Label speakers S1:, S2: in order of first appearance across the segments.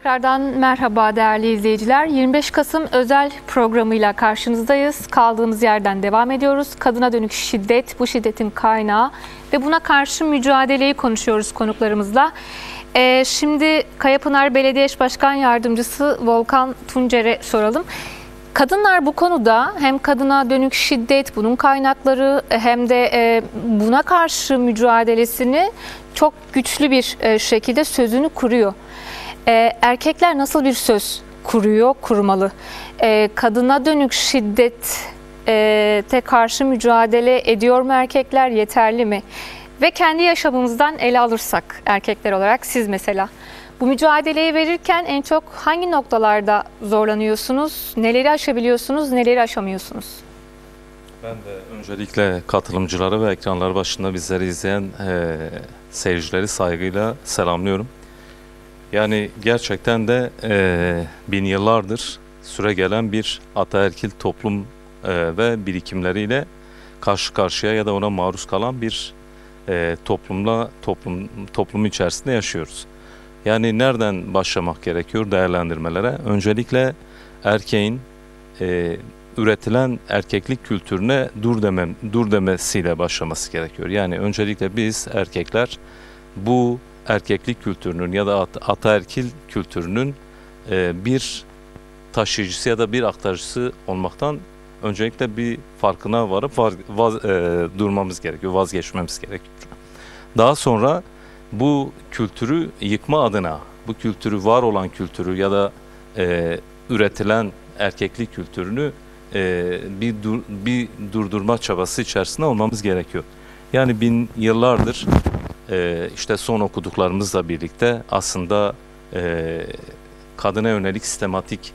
S1: Tekrardan merhaba değerli izleyiciler. 25 Kasım özel programıyla karşınızdayız. Kaldığımız yerden devam ediyoruz. Kadına dönük şiddet, bu şiddetin kaynağı ve buna karşı mücadeleyi konuşuyoruz konuklarımızla. Şimdi Kayapınar Belediye Eş Başkan Yardımcısı Volkan Tuncer'e soralım. Kadınlar bu konuda hem kadına dönük şiddet, bunun kaynakları hem de buna karşı mücadelesini çok güçlü bir şekilde sözünü kuruyor. Erkekler nasıl bir söz kurmalı? Kadına dönük şiddete karşı mücadele ediyor mu erkekler? Yeterli mi? Ve kendi yaşamımızdan ele alırsak erkekler olarak siz mesela bu mücadeleyi verirken en çok hangi noktalarda zorlanıyorsunuz? Neleri aşabiliyorsunuz, neleri aşamıyorsunuz?
S2: Ben de öncelikle katılımcıları ve ekranlar başında bizleri izleyen seyircileri saygıyla selamlıyorum. Yani gerçekten de bin yıllardır süregelen bir ataerkil toplum ve birikimleriyle karşı karşıya ya da ona maruz kalan bir toplumu içerisinde yaşıyoruz. Yani nereden başlamak gerekiyor değerlendirmelere? Öncelikle erkeğin üretilen erkeklik kültürüne dur demesiyle başlaması gerekiyor. Yani öncelikle biz erkekler bu erkeklik kültürünün ya da ataerkil kültürünün bir taşıyıcısı ya da bir aktarıcısı olmaktan öncelikle bir farkına varıp durmamız gerekiyor, vazgeçmemiz gerekiyor. Daha sonra bu kültürü yıkma adına, bu kültürü, var olan kültürü ya da üretilen erkeklik kültürünü bir durdurma çabası içerisinde olmamız gerekiyor. Yani bin yıllardır işte son okuduklarımızla birlikte aslında kadına yönelik sistematik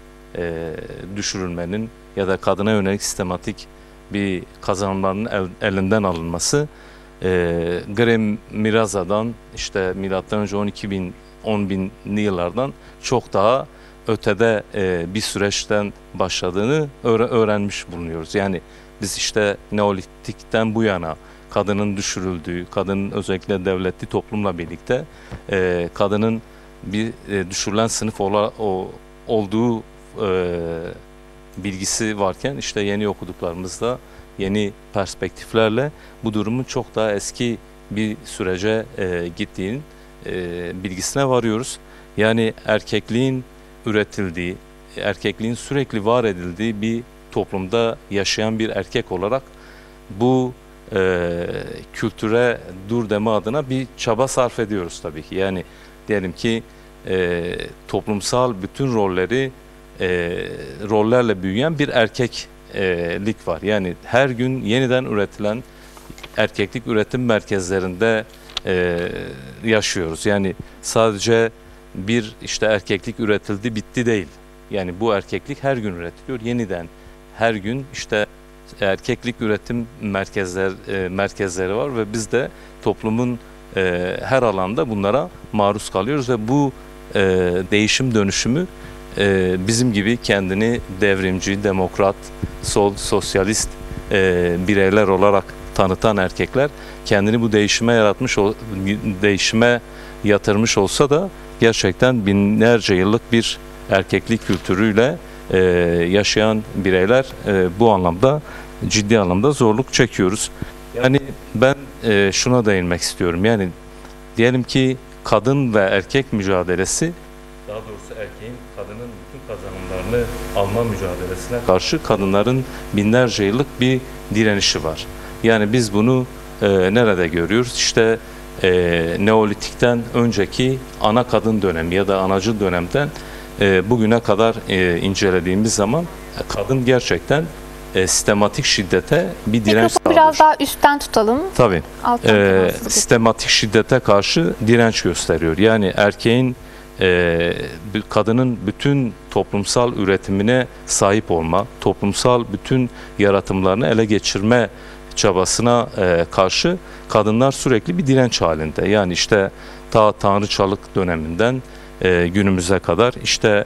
S2: düşürülmenin ya da kadına yönelik sistematik bir kazanımların elinden alınması Graham Miraza'dan işte M.Ö. 10.000'li yıllardan çok daha ötede bir süreçten başladığını öğrenmiş bulunuyoruz. Yani biz işte Neolitik'ten bu yana kadının düşürüldüğü, kadının özellikle devletli toplumla birlikte kadının bir düşürülen sınıf olduğu bilgisi varken işte yeni okuduklarımızda yeni perspektiflerle bu durumun çok daha eski bir sürece gittiğinin bilgisine varıyoruz. Yani erkekliğin üretildiği, erkekliğin sürekli var edildiği bir toplumda yaşayan bir erkek olarak bu kültüre dur deme adına bir çaba sarf ediyoruz tabii ki. Yani diyelim ki toplumsal bütün rollerle büyüyen bir erkeklik var. Yani her gün yeniden üretilen erkeklik üretim merkezlerinde yaşıyoruz. Yani sadece bir işte erkeklik üretildi bitti değil. Yani bu erkeklik her gün üretiliyor. Yeniden her gün işte erkeklik üretim merkezleri var ve biz de toplumun her alanda bunlara maruz kalıyoruz ve bu değişim dönüşümü bizim gibi kendini devrimci, demokrat, sosyalist bireyler olarak tanıtan erkekler kendini bu değişime yatırmış olsa da gerçekten binlerce yıllık bir erkeklik kültürüyle yaşayan bireyler bu anlamda ciddi anlamda zorluk çekiyoruz. Yani ben şuna değinmek istiyorum. Yani diyelim ki kadın ve erkek mücadelesi, daha doğrusu erkeğin kadının bütün kazanımlarını alma mücadelesine karşı kadınların binlerce yıllık bir direnişi var. Yani biz bunu nerede görüyoruz? İşte Neolitik'ten önceki ana kadın dönemi ya da anacıl dönemden bugüne kadar incelediğimiz zaman kadın gerçekten sistematik şiddete bir direnç sağlıyor.
S1: Biraz daha üstten tutalım.
S2: Tabii. Sistematik şiddete karşı direnç gösteriyor. Yani erkeğin kadının bütün toplumsal üretimine sahip olma, toplumsal bütün yaratımlarını ele geçirme çabasına karşı kadınlar sürekli bir direnç halinde. Yani işte ta tanrıçalık döneminden günümüze kadar işte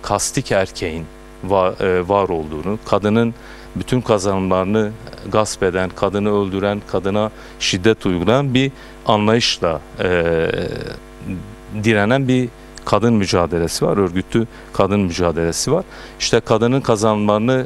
S2: kastik erkeğin var olduğunu, kadının bütün kazanımlarını gasp eden, kadını öldüren, kadına şiddet uygulayan bir anlayışla direnen bir kadın mücadelesi var, örgütlü kadın mücadelesi var. İşte kadının kazanımlarını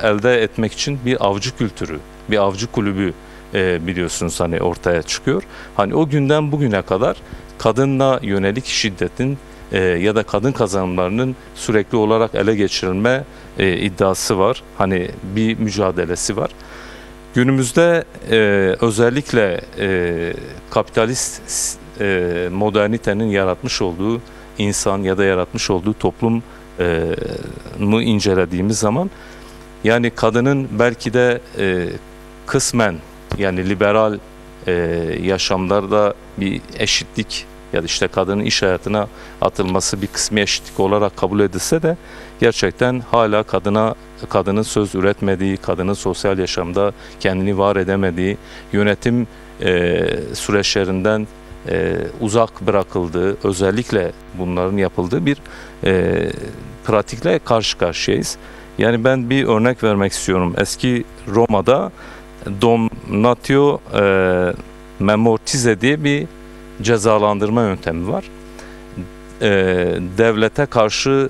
S2: elde etmek için bir avcı kültürü, bir avcı kulübü biliyorsunuz hani ortaya çıkıyor. Hani o günden bugüne kadar kadına yönelik şiddetin ya da kadın kazanımlarının sürekli olarak ele geçirilme iddiası var. Hani bir mücadelesi var. Günümüzde özellikle kapitalist modernitenin yaratmış olduğu insan ya da yaratmış olduğu toplumu incelediğimiz zaman yani kadının belki de kısmen yani liberal yaşamlarda bir eşitlik ya da işte kadının iş hayatına atılması bir kısmi eşitlik olarak kabul edilse de gerçekten hala kadının söz üretmediği, kadının sosyal yaşamda kendini var edemediği, yönetim süreçlerinden uzak bırakıldığı, özellikle bunların yapıldığı bir pratikle karşı karşıyayız. Yani ben bir örnek vermek istiyorum. Eski Roma'da Damnatio Memortize diye bir cezalandırma yöntemi var. Devlete karşı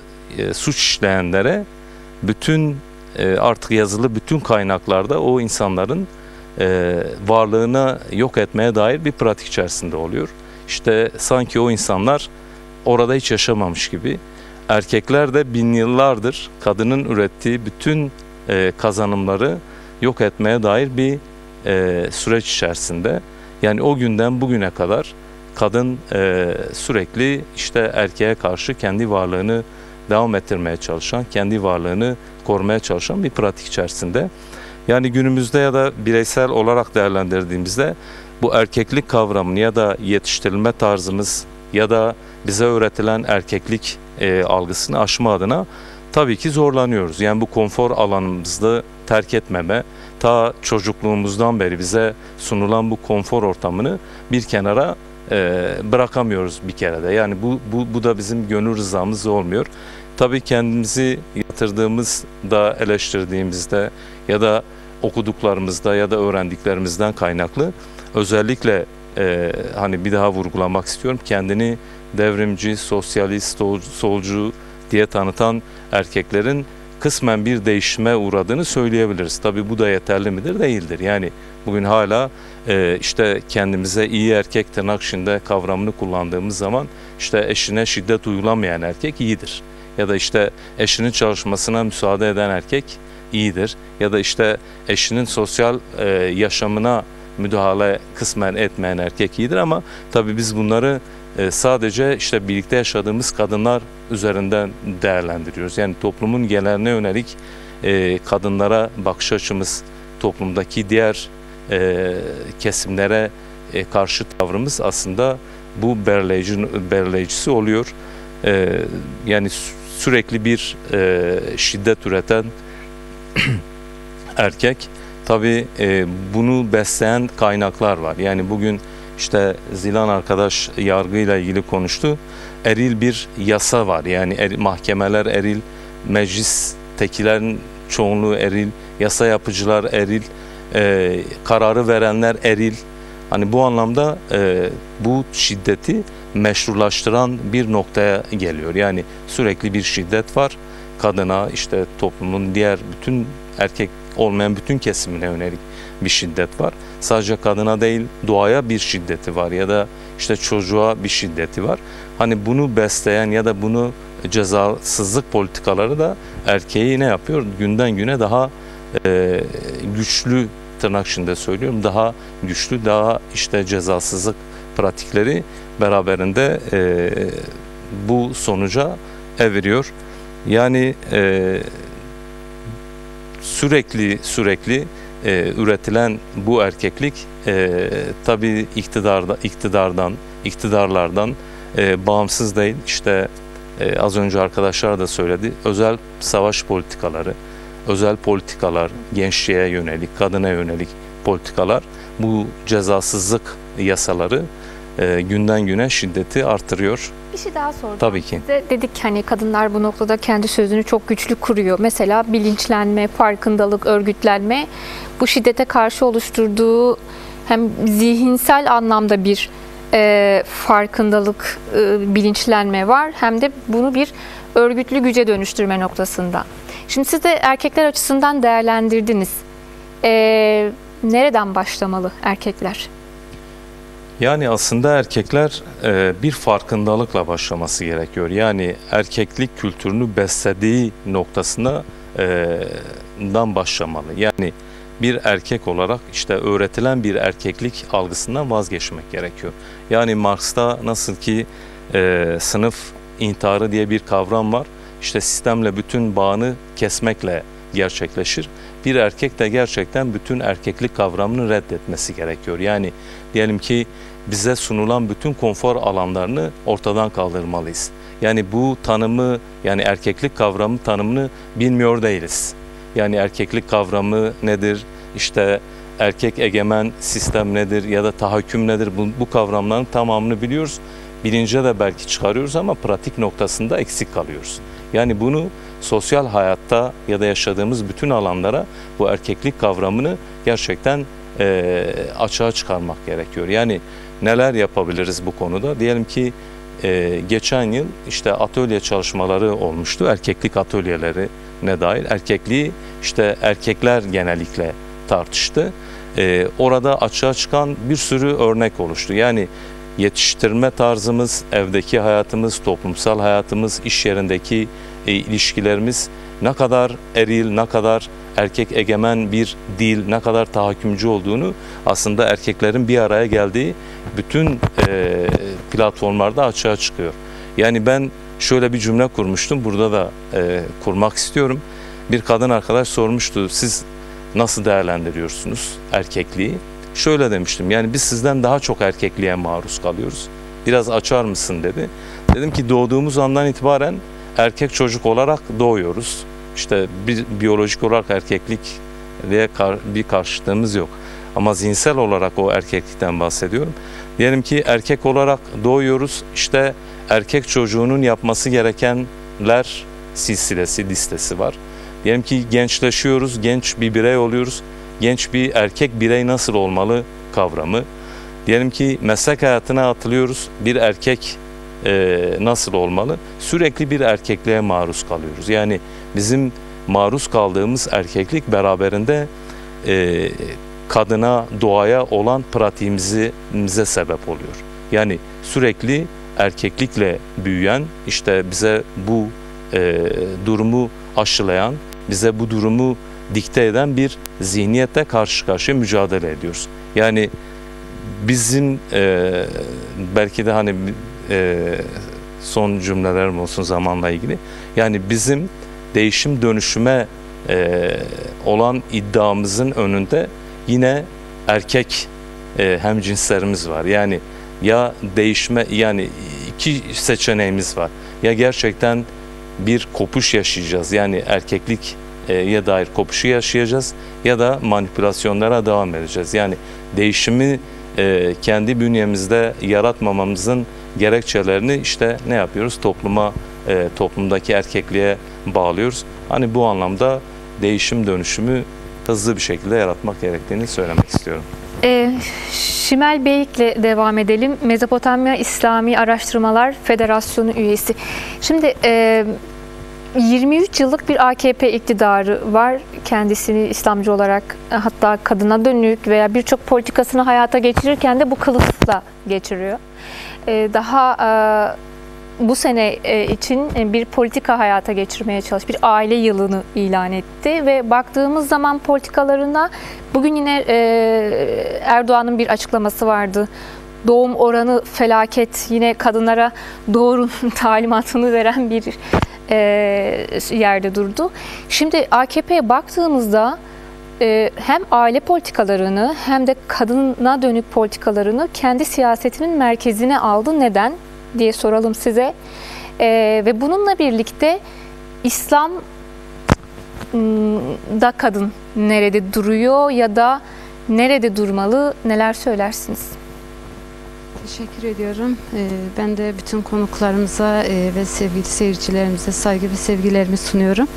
S2: suç işleyenlere bütün artık yazılı bütün kaynaklarda o insanların varlığını yok etmeye dair bir pratik içerisinde oluyor. İşte sanki o insanlar orada hiç yaşamamış gibi. Erkekler de bin yıllardır kadının ürettiği bütün kazanımları yok etmeye dair bir süreç içerisinde. Yani o günden bugüne kadar kadın sürekli işte erkeğe karşı kendi varlığını devam ettirmeye çalışan, kendi varlığını korumaya çalışan bir pratik içerisinde. Yani günümüzde ya da bireysel olarak değerlendirdiğimizde bu erkeklik kavramını ya da yetiştirilme tarzımız ya da bize öğretilen erkeklik algısını aşma adına tabii ki zorlanıyoruz. Yani bu konfor alanımızda terk etmeme, ta çocukluğumuzdan beri bize sunulan bu konfor ortamını bir kenara bırakamıyoruz bir kere de. Yani bu da bizim gönül rızamız olmuyor. Tabii kendimizi yatırdığımızda, eleştirdiğimizde ya da okuduklarımızda ya da öğrendiklerimizden kaynaklı özellikle hani bir daha vurgulamak istiyorum. Kendini devrimci, sosyalist, solcu diye tanıtan erkeklerin kısmen bir değişime uğradığını söyleyebiliriz. Tabii bu da yeterli midir? Değildir. Yani bugün hala işte kendimize iyi erkek tırnak içinde kavramını kullandığımız zaman işte eşine şiddet uygulamayan erkek iyidir. Ya da işte eşinin çalışmasına müsaade eden erkek iyidir. Ya da işte eşinin sosyal yaşamına müdahale kısmen etmeyen erkek iyidir ama tabii biz bunları sadece işte birlikte yaşadığımız kadınlar üzerinden değerlendiriyoruz. Yani toplumun geneline yönelik kadınlara bakış açımız, toplumdaki diğer kesimlere karşı tavrımız aslında bu belirleyicisi oluyor. Yani sürekli bir şiddet üreten erkek, tabii bunu besleyen kaynaklar var. Yani bugün işte Zilan arkadaş yargıyla ilgili konuştu. Eril bir yasa var. Yani mahkemeler eril, meclistekilerin çoğunluğu eril, yasa yapıcılar eril, kararı verenler eril. Hani bu anlamda bu şiddeti meşrulaştıran bir noktaya geliyor. Yani sürekli bir şiddet var. Kadına, işte toplumun diğer bütün erkek olmayan bütün kesimine yönelik bir şiddet var. Sadece kadına değil, doğaya bir şiddeti var ya da işte çocuğa bir şiddeti var. Hani bunu besleyen ya da bunu cezasızlık politikaları da erkeği ne yapıyor? Günden güne daha güçlü, tırnak içinde söylüyorum, daha güçlü, daha işte cezasızlık pratikleri beraberinde bu sonuca eviriyor. Yani sürekli üretilen bu erkeklik tabii iktidarlardan bağımsız değil. İşte az önce arkadaşlar da söyledi. Özel savaş politikaları, özel politikalar, gençliğe yönelik, kadına yönelik politikalar, bu cezasızlık yasaları günden güne şiddeti artırıyor.
S1: Bir şey daha sordum.
S2: Tabii ki.
S1: Size dedik hani kadınlar bu noktada kendi sözünü çok güçlü kuruyor. Mesela bilinçlenme, farkındalık, örgütlenme bu şiddete karşı oluşturduğu hem zihinsel anlamda bir farkındalık, bilinçlenme var hem de bunu bir örgütlü güce dönüştürme noktasında. Şimdi siz de erkekler açısından değerlendirdiniz. Nereden başlamalı erkekler?
S2: Yani aslında erkekler bir farkındalıkla başlaması gerekiyor. Yani erkeklik kültürünü beslediği noktasından başlamalı. Yani bir erkek olarak işte öğretilen bir erkeklik algısından vazgeçmek gerekiyor. Yani Marx'ta nasıl ki sınıf intiharı diye bir kavram var. İşte sistemle bütün bağını kesmekle gerçekleşir. Bir erkek de gerçekten bütün erkeklik kavramını reddetmesi gerekiyor. Yani diyelim ki bize sunulan bütün konfor alanlarını ortadan kaldırmalıyız. Yani bu tanımı, yani erkeklik kavramı tanımını bilmiyor değiliz. Yani erkeklik kavramı nedir? İşte erkek egemen sistem nedir ya da tahakküm nedir? Bu kavramların tamamını biliyoruz. Bilince de belki çıkarıyoruz ama pratik noktasında eksik kalıyoruz. Yani bunu sosyal hayatta ya da yaşadığımız bütün alanlara bu erkeklik kavramını gerçekten açığa çıkarmak gerekiyor. Yani neler yapabiliriz bu konuda? Diyelim ki geçen yıl işte atölye çalışmaları olmuştu. Erkeklik atölyelerine dair. Erkekliği işte erkekler genellikle tartıştı. Orada açığa çıkan bir sürü örnek oluştu. Yani yetiştirme tarzımız, evdeki hayatımız, toplumsal hayatımız, iş yerindeki ilişkilerimiz ne kadar eril, ne kadar erkek egemen bir dil, ne kadar tahakkümcü olduğunu aslında erkeklerin bir araya geldiği bütün platformlarda açığa çıkıyor. Yani ben şöyle bir cümle kurmuştum, burada da kurmak istiyorum. Bir kadın arkadaş sormuştu, siz nasıl değerlendiriyorsunuz erkekliği? Şöyle demiştim, yani biz sizden daha çok erkekliğe maruz kalıyoruz. Biraz açar mısın dedi. Dedim ki doğduğumuz andan itibaren erkek çocuk olarak doğuyoruz. İşte biyolojik olarak erkeklikle bir karşıtlığımız yok. Ama zihinsel olarak o erkeklikten bahsediyorum. Diyelim ki erkek olarak doğuyoruz. İşte erkek çocuğunun yapması gerekenler silsilesi, listesi var. Diyelim ki gençleşiyoruz, genç bir birey oluyoruz. Genç bir erkek birey nasıl olmalı kavramı. Diyelim ki meslek hayatına atılıyoruz. Bir erkek nasıl olmalı? Sürekli bir erkekliğe maruz kalıyoruz. Yani bizim maruz kaldığımız erkeklik beraberinde kadına, doğaya olan pratiğimize sebep oluyor. Yani sürekli erkeklikle büyüyen, işte bize bu durumu aşılayan, bize bu durumu dikte eden bir zihniyetle karşı karşıya mücadele ediyoruz. Yani bizim belki de hani son cümlelerim olsun zamanla ilgili. Yani bizim değişim dönüşüme olan iddiamızın önünde yine erkek hemcinslerimiz var. Yani ya değişme, yani iki seçeneğimiz var. Ya gerçekten bir kopuş yaşayacağız. Yani erkeklik ya dair kopuşu yaşayacağız ya da manipülasyonlara devam edeceğiz. Yani değişimi kendi bünyemizde yaratmamamızın gerekçelerini işte ne yapıyoruz? Toplumdaki erkekliğe bağlıyoruz. Hani bu anlamda değişim dönüşümü hızlı bir şekilde yaratmak gerektiğini söylemek istiyorum.
S1: Şimal Beyik'le devam edelim. Mezopotamya İslami Araştırmalar Federasyonu üyesi. Şimdi 23 yıllık bir AKP iktidarı var. Kendisini İslamcı olarak, hatta kadına dönük veya birçok politikasını hayata geçirirken de bu kılıfla geçiriyor. Daha bu sene için bir politika hayata geçirmeye çalıştı. Bir aile yılını ilan etti ve baktığımız zaman politikalarına, bugün yine Erdoğan'ın bir açıklaması vardı. Doğum oranı felaket, yine kadınlara doğurun talimatını veren bir yerde durdu. Şimdi AKP'ye baktığımızda hem aile politikalarını hem de kadına dönük politikalarını kendi siyasetinin merkezine aldı. Neden diye soralım size. Ve bununla birlikte İslam'da kadın nerede duruyor ya da nerede durmalı, neler söylersiniz?
S3: Teşekkür ediyorum. Ben de bütün konuklarımıza ve sevgili seyircilerimize saygı ve sevgilerimi sunuyorum.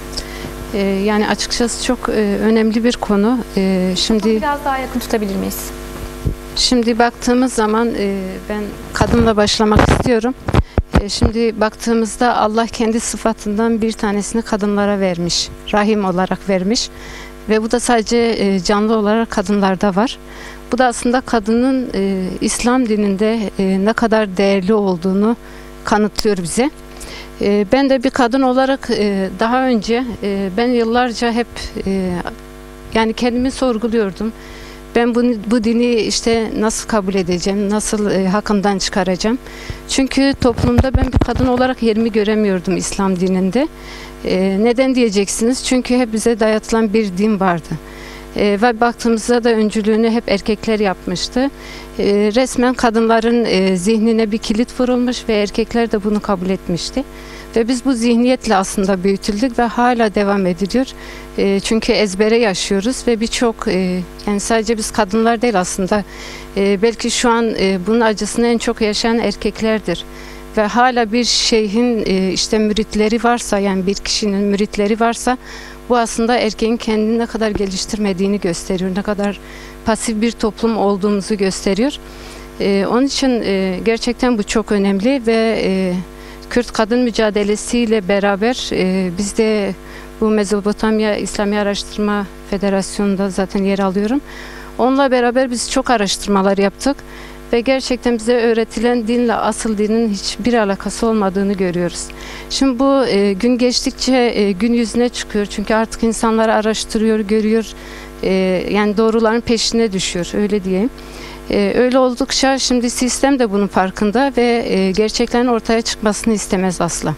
S3: Yani açıkçası çok önemli bir konu. Şimdi
S1: biraz daha yakın tutabilir miyiz?
S3: Şimdi baktığımız zaman ben kadınla başlamak istiyorum. Şimdi baktığımızda Allah kendi sıfatından bir tanesini kadınlara vermiş. Rahim olarak vermiş. Ve bu da sadece canlı olarak kadınlarda var. Bu da aslında kadının İslam dininde ne kadar değerli olduğunu kanıtlıyor bize. Ben de bir kadın olarak daha önce ben yıllarca hep yani kendimi sorguluyordum. Ben bu dini işte nasıl kabul edeceğim, nasıl hakkımdan çıkaracağım? Çünkü toplumda ben bir kadın olarak yerimi göremiyordum İslam dininde. Neden diyeceksiniz? Çünkü hep bize dayatılan bir din vardı. Ve baktığımızda da öncülüğünü hep erkekler yapmıştı. Resmen kadınların zihnine bir kilit vurulmuş ve erkekler de bunu kabul etmişti. Ve biz bu zihniyetle aslında büyütüldük ve hala devam ediliyor. Çünkü ezbere yaşıyoruz ve birçok yani sadece biz kadınlar değil aslında belki şu an bunun acısını en çok yaşayan erkeklerdir. Ve hala bir şeyhin işte müritleri varsa, yani bir kişinin müritleri varsa, bu aslında erkeğin kendini ne kadar geliştirmediğini gösteriyor. Ne kadar pasif bir toplum olduğumuzu gösteriyor. Onun için gerçekten bu çok önemli ve Kürt kadın mücadelesiyle beraber biz de bu Mezopotamya İslami Araştırma Federasyonu'nda zaten yer alıyorum. Onunla beraber biz çok araştırmalar yaptık. Ve gerçekten bize öğretilen dinle asıl dinin hiçbir alakası olmadığını görüyoruz. Şimdi bu gün geçtikçe gün yüzüne çıkıyor. Çünkü artık insanlar araştırıyor, görüyor. Yani doğruların peşine düşüyor, öyle diyeyim. Öyle oldukça şimdi sistem de bunun farkında ve gerçeklerin ortaya çıkmasını istemez asla.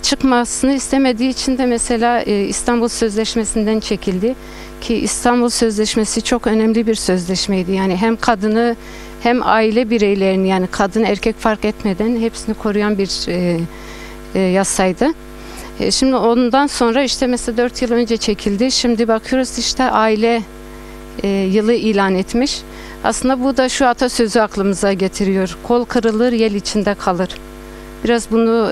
S3: Çıkmasını istemediği için de mesela İstanbul Sözleşmesi'nden çekildi. Ki İstanbul Sözleşmesi çok önemli bir sözleşmeydi. Yani hem kadını hem aile bireylerini, yani kadın erkek fark etmeden hepsini koruyan bir yasaydı. Şimdi ondan sonra işte mesela 4 yıl önce çekildi. Şimdi bakıyoruz işte aile yılı ilan etmiş. Aslında bu da şu atasözü aklımıza getiriyor. Kol kırılır, yel içinde kalır. Biraz bunu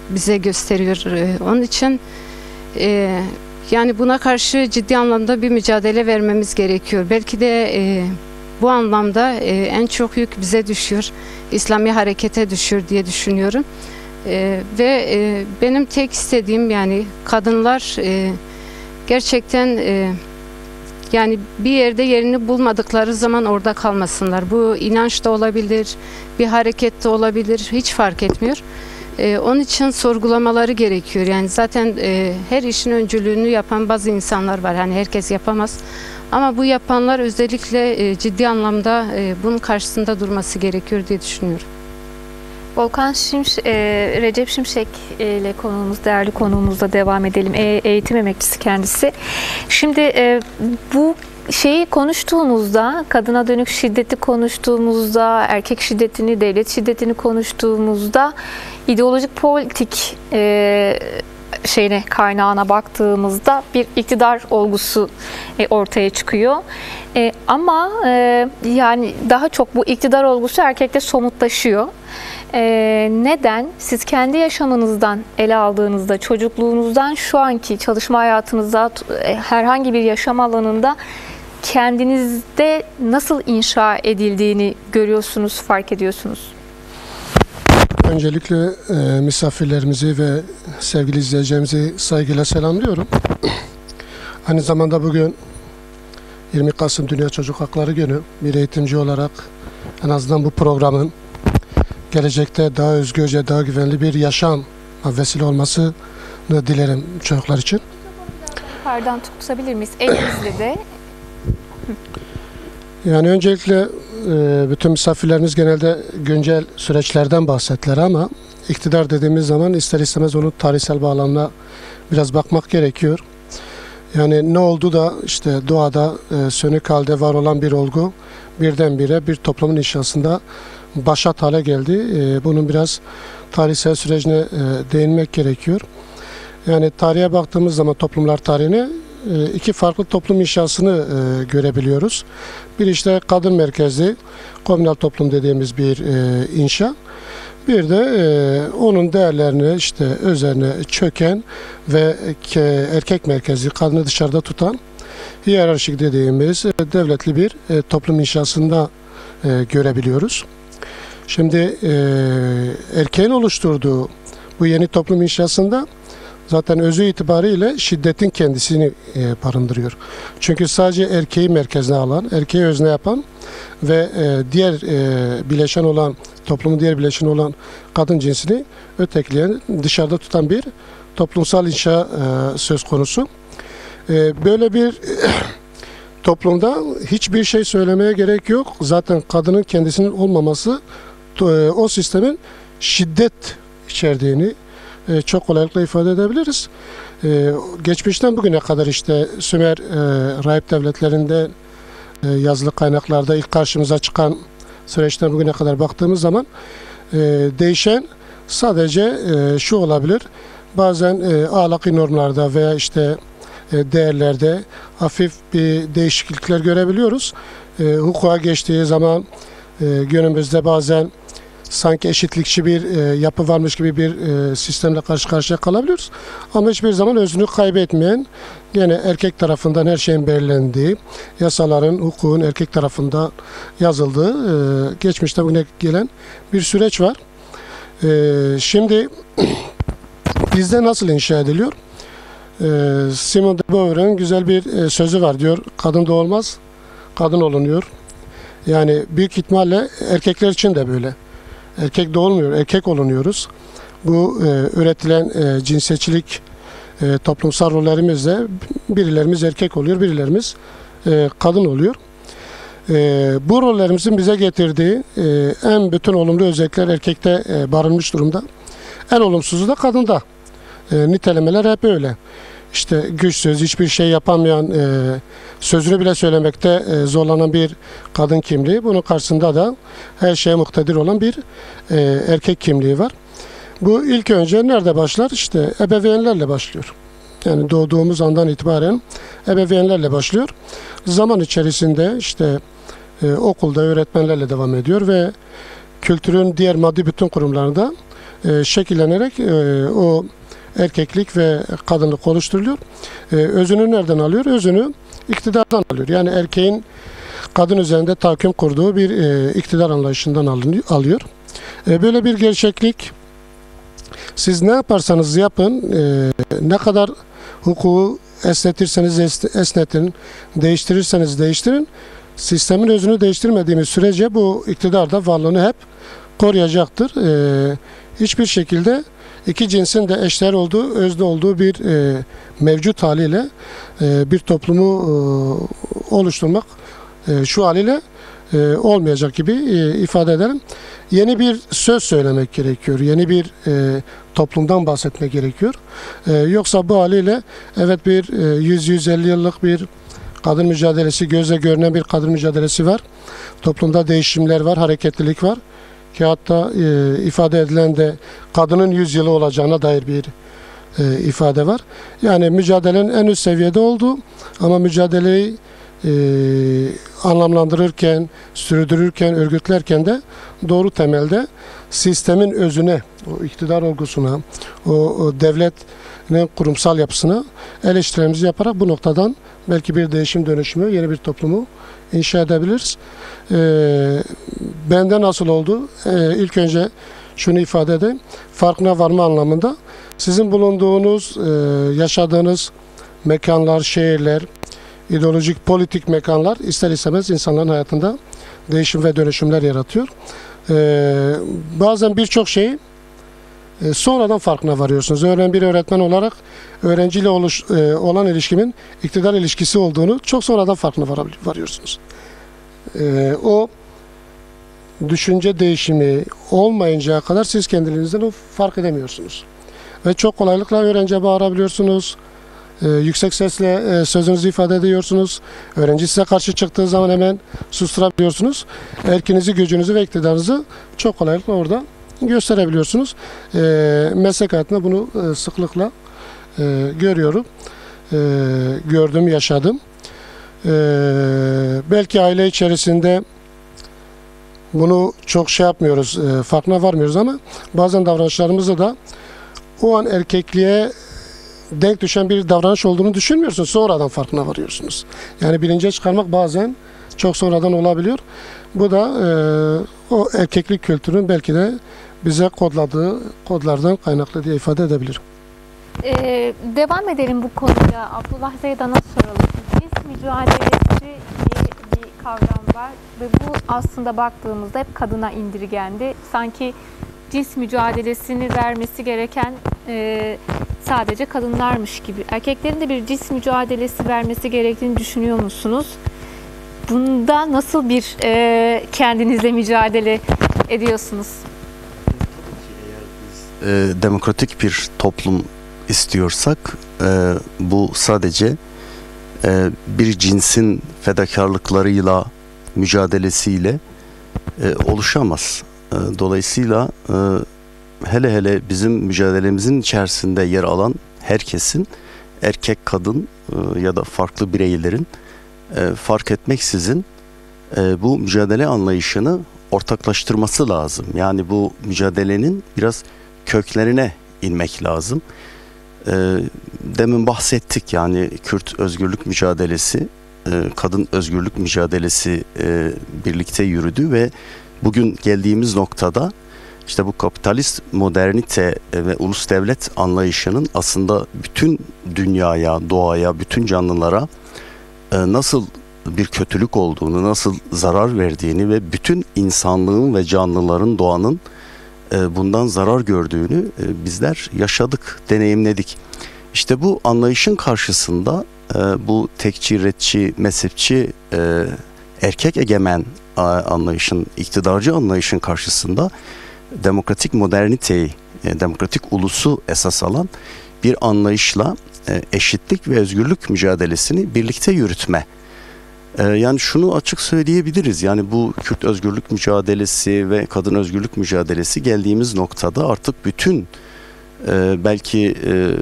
S3: bize gösteriyor. Onun için yani buna karşı ciddi anlamda bir mücadele vermemiz gerekiyor. Belki de bu anlamda en çok yük bize düşüyor. İslami harekete düşüyor diye düşünüyorum. Ve benim tek istediğim, yani kadınlar gerçekten yani bir yerde yerini bulmadıkları zaman orada kalmasınlar. Bu inanç da olabilir, bir hareket de olabilir, hiç fark etmiyor. Onun için sorgulamaları gerekiyor. Yani zaten her işin öncülüğünü yapan bazı insanlar var. Yani herkes yapamaz. Ama bu yapanlar özellikle ciddi anlamda bunun karşısında durması gerekiyor diye düşünüyorum.
S1: Volkan Recep Şimşek ile değerli konuğumuzla devam edelim. Eğitim emekçisi kendisi. Şimdi bu şeyi konuştuğumuzda, kadına dönük şiddeti konuştuğumuzda, erkek şiddetini, devlet şiddetini konuştuğumuzda ideolojik politik kaynağına baktığımızda bir iktidar olgusu ortaya çıkıyor. Ama yani daha çok bu iktidar olgusu erkekte somutlaşıyor. Neden? Siz kendi yaşamınızdan ele aldığınızda, çocukluğunuzdan şu anki çalışma hayatınızda, herhangi bir yaşam alanında kendinizde nasıl inşa edildiğini görüyorsunuz, fark ediyorsunuz?
S4: Öncelikle misafirlerimizi ve sevgili izleyicilerimizi saygıyla selamlıyorum. Aynı zamanda bugün 20 Kasım Dünya Çocuk Hakları Günü. Bir eğitimci olarak en azından bu programın gelecekte daha özgürce, daha güvenli bir yaşam vesile olmasını dilerim çocuklar için.
S1: Yukarıdan tutabilir miyiz? Elinizle de.
S4: Yani öncelikle bütün misafirlerimiz genelde güncel süreçlerden bahsettiler ama iktidar dediğimiz zaman ister istemez onun tarihsel bağlamına biraz bakmak gerekiyor. Yani ne oldu da işte doğada sönük halde var olan bir olgu birdenbire bir toplumun inşasında başat hale geldi. Bunun biraz tarihsel sürecine değinmek gerekiyor. Yani tarihe baktığımız zaman, toplumlar tarihine, iki farklı toplum inşasını görebiliyoruz. Bir işte kadın merkezli komünal toplum dediğimiz bir inşa. Bir de onun değerlerini işte üzerine çöken ve erkek merkezli, kadını dışarıda tutan hiyerarşik dediğimiz devletli bir toplum inşasında görebiliyoruz. Şimdi erkeğin oluşturduğu bu yeni toplum inşasında zaten özü itibariyle şiddetin kendisini barındırıyor. Çünkü sadece erkeği merkezine alan, erkeği özne yapan ve diğer bileşen olan, toplumun diğer bileşeni olan kadın cinsini ötekleyen, dışarıda tutan bir toplumsal inşa söz konusu. Böyle bir toplumda hiçbir şey söylemeye gerek yok. Zaten kadının kendisinin olmaması o sistemin şiddet içerdiğini çok kolaylıkla ifade edebiliriz. Geçmişten bugüne kadar işte Sümer rahip devletlerinde yazılı kaynaklarda ilk karşımıza çıkan süreçten bugüne kadar baktığımız zaman değişen sadece şu olabilir. Bazen ahlaki normlarda veya işte değerlerde hafif bir değişiklikler görebiliyoruz. Hukuka geçtiği zaman günümüzde bazen sanki eşitlikçi bir yapı varmış gibi bir sistemle karşı karşıya kalabiliyoruz. Ama hiçbir zaman özünü kaybetmeyen, yine erkek tarafından her şeyin belirlendiği, yasaların, hukukun erkek tarafından yazıldığı, geçmişte bugüne gelen bir süreç var. Şimdi bizde nasıl inşa ediliyor? Simone de Beauvoir'ın güzel bir sözü var, diyor. Kadın doğulmaz, kadın olunuyor. Yani büyük ihtimalle erkekler için de böyle. Erkek doğulmuyor, erkek olunuyoruz. Bu üretilen cinsiyetçilik toplumsal rollerimizde birilerimiz erkek oluyor, birilerimiz kadın oluyor. Bu rollerimizin bize getirdiği en bütün olumlu özellikler erkekte barınmış durumda. En olumsuzu da kadında. Nitelemeler hep öyle. İşte güçsüz, hiçbir şey yapamayan, sözünü bile söylemekte zorlanan bir kadın kimliği. Bunun karşısında da her şeye muktedir olan bir erkek kimliği var. Bu ilk önce nerede başlar? İşte ebeveynlerle başlıyor. Yani doğduğumuz andan itibaren ebeveynlerle başlıyor. Zaman içerisinde işte okulda öğretmenlerle devam ediyor ve kültürün diğer maddi bütün kurumlarında şekillenerek o erkeklik ve kadınlık oluşturuluyor. Özünü nereden alıyor? Özünü iktidardan alıyor. Yani erkeğin kadın üzerinde tahakküm kurduğu bir iktidar anlayışından alıyor. Böyle bir gerçeklik, siz ne yaparsanız yapın, ne kadar hukuku esnetirseniz esnetin, değiştirirseniz değiştirin, sistemin özünü değiştirmediğimiz sürece bu iktidar da varlığını hep koruyacaktır. Hiçbir şekilde iki cinsin de eşdeğer olduğu, özde olduğu bir mevcut haliyle bir toplumu oluşturmak şu haliyle olmayacak gibi ifade edelim. Yeni bir söz söylemek gerekiyor. Yeni bir toplumdan bahsetmek gerekiyor. Yoksa bu haliyle evet bir 100-150 yıllık bir kadın mücadelesi, gözle görünen bir kadın mücadelesi var. Toplumda değişimler var, hareketlilik var. Ki hatta ifade edilen de kadının 100 yılı olacağına dair bir ifade var. Yani mücadelenin en üst seviyede olduğu ama mücadeleyi anlamlandırırken, sürdürürken, örgütlerken de doğru temelde sistemin özüne, o iktidar olgusuna, o devletin kurumsal yapısına eleştirilerimizi yaparak bu noktadan belki bir değişim dönüşümü, yeni bir toplumu inşa edebiliriz. Bende nasıl oldu? İlk önce şunu ifade edeyim. Farkına varma anlamında sizin bulunduğunuz, yaşadığınız mekanlar, şehirler, ideolojik, politik mekanlar ister istemez insanların hayatında değişim ve dönüşümler yaratıyor. Bazen birçok şeyi sonradan farkına varıyorsunuz. Örneğin bir öğretmen olarak öğrenciyle olan ilişkimin iktidar ilişkisi olduğunu çok sonradan farkına varıyorsunuz. O düşünce değişimi olmayıncaya kadar siz kendinizden o fark edemiyorsunuz. Ve çok kolaylıkla öğrenciye bağırabiliyorsunuz. Yüksek sesle sözünüzü ifade ediyorsunuz. Öğrenci size karşı çıktığı zaman hemen susturabiliyorsunuz. Erkinizi, gücünüzü ve iktidarınızı çok kolaylıkla orada gösterebiliyorsunuz. Meslek hayatında bunu sıklıkla görüyorum. Gördüm, yaşadım. Belki aile içerisinde bunu çok şey yapmıyoruz, farkına varmıyoruz ama bazen davranışlarımızda da o an erkekliğe denk düşen bir davranış olduğunu düşünmüyorsunuz. Sonradan farkına varıyorsunuz. Yani bilince çıkarmak bazen çok sonradan olabiliyor. Bu da o erkeklik kültürün belki de bize kodladığı kodlardan kaynaklı diye ifade edebilirim.
S1: Devam edelim bu konuya. Abdullah Zeydan'a soralım. Cins mücadelesi diye bir kavram var ve bu aslında baktığımızda hep kadına indirgendi. Sanki cins mücadelesini vermesi gereken sadece kadınlarmış gibi. Erkeklerin de bir cins mücadelesi vermesi gerektiğini düşünüyor musunuz? Bunda nasıl bir kendinizle mücadele ediyorsunuz?
S5: Demokratik bir toplum istiyorsak bu sadece bir cinsin fedakarlıklarıyla, mücadelesiyle oluşamaz. Dolayısıyla hele hele bizim mücadelemizin içerisinde yer alan herkesin, erkek, kadın ya da farklı bireylerin fark etmeksizin bu mücadele anlayışını ortaklaştırması lazım. Yani bu mücadelenin biraz köklerine inmek lazım. Demin bahsettik, yani Kürt özgürlük mücadelesi, kadın özgürlük mücadelesi birlikte yürüdü ve bugün geldiğimiz noktada işte bu kapitalist modernite ve ulus devlet anlayışının aslında bütün dünyaya, doğaya, bütün canlılara nasıl bir kötülük olduğunu, nasıl zarar verdiğini ve bütün insanlığın ve canlıların, doğanın bundan zarar gördüğünü bizler yaşadık, deneyimledik. İşte bu anlayışın karşısında bu tekçi, retçi, mezhepçi, erkek egemen anlayışın, iktidarcı anlayışın karşısında demokratik moderniteyi, demokratik ulusu esas alan bir anlayışla eşitlik ve özgürlük mücadelesini birlikte yürütme. Yani şunu açık söyleyebiliriz, yani bu Kürt özgürlük mücadelesi ve kadın özgürlük mücadelesi geldiğimiz noktada artık bütün belki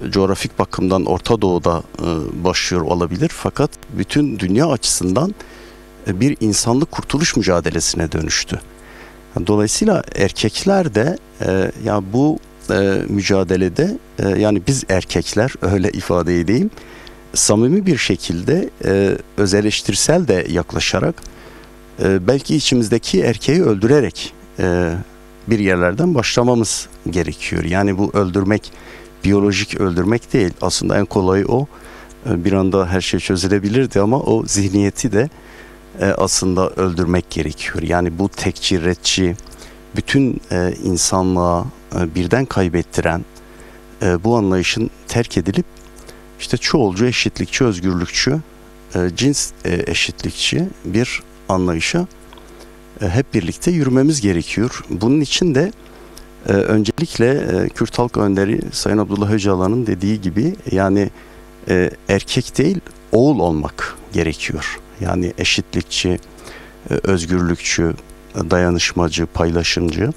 S5: coğrafik bakımdan Orta Doğu'da başlıyor olabilir, fakat bütün dünya açısından bir insanlık kurtuluş mücadelesine dönüştü. Dolayısıyla erkekler de ya bu mücadelede yani biz erkekler, öyle ifade edeyim, samimi bir şekilde öz eleştirsel de yaklaşarak belki içimizdeki erkeği öldürerek bir yerlerden başlamamız gerekiyor. Yani bu öldürmek biyolojik öldürmek değil. Aslında en kolayı o. Bir anda her şey çözülebilirdi ama o zihniyeti de aslında öldürmek gerekiyor. Yani bu tekçi, retçi, bütün insanlığa birden kaybettiren bu anlayışın terk edilip işte çoğulcu, eşitlikçi, özgürlükçü, cins eşitlikçi bir anlayışa hep birlikte yürümemiz gerekiyor. Bunun için de öncelikle Kürt Halk Önderi Sayın Abdullah Öcalan'ın dediği gibi, yani erkek değil oğul olmak gerekiyor. Yani eşitlikçi, özgürlükçü, dayanışmacı, paylaşımcı.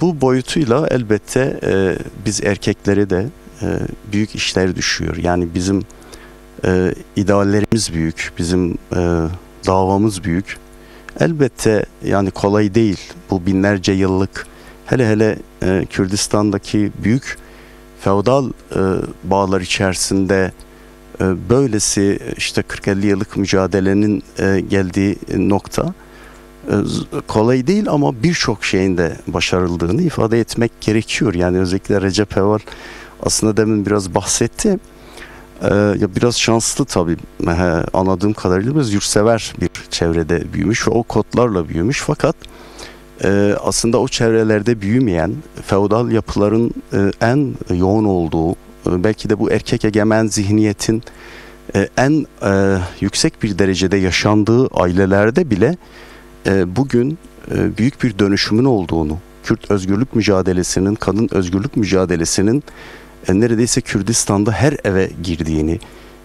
S5: Bu boyutuyla elbette biz erkeklere de büyük işler düşüyor. Yani bizim ideallerimiz büyük, bizim davamız büyük. Elbette yani kolay değil. Bu binlerce yıllık, hele hele Kürdistan'daki büyük feodal bağlar içerisinde böylesi işte 40-50 yıllık mücadelenin geldiği nokta kolay değil ama birçok şeyin de başarıldığını ifade etmek gerekiyor. Yani özellikle Recep Eval aslında demin biraz bahsetti. Ya biraz şanslı tabii, anladığım kadarıyla biraz yurtsever bir çevrede büyümüş ve o kodlarla büyümüş, fakat aslında o çevrelerde büyümeyen feodal yapıların en yoğun olduğu, belki de bu erkek egemen zihniyetin en yüksek bir derecede yaşandığı ailelerde bile bugün büyük bir dönüşümün olduğunu, Kürt özgürlük mücadelesinin, kadın özgürlük mücadelesinin neredeyse Kürdistan'da her eve girdiğini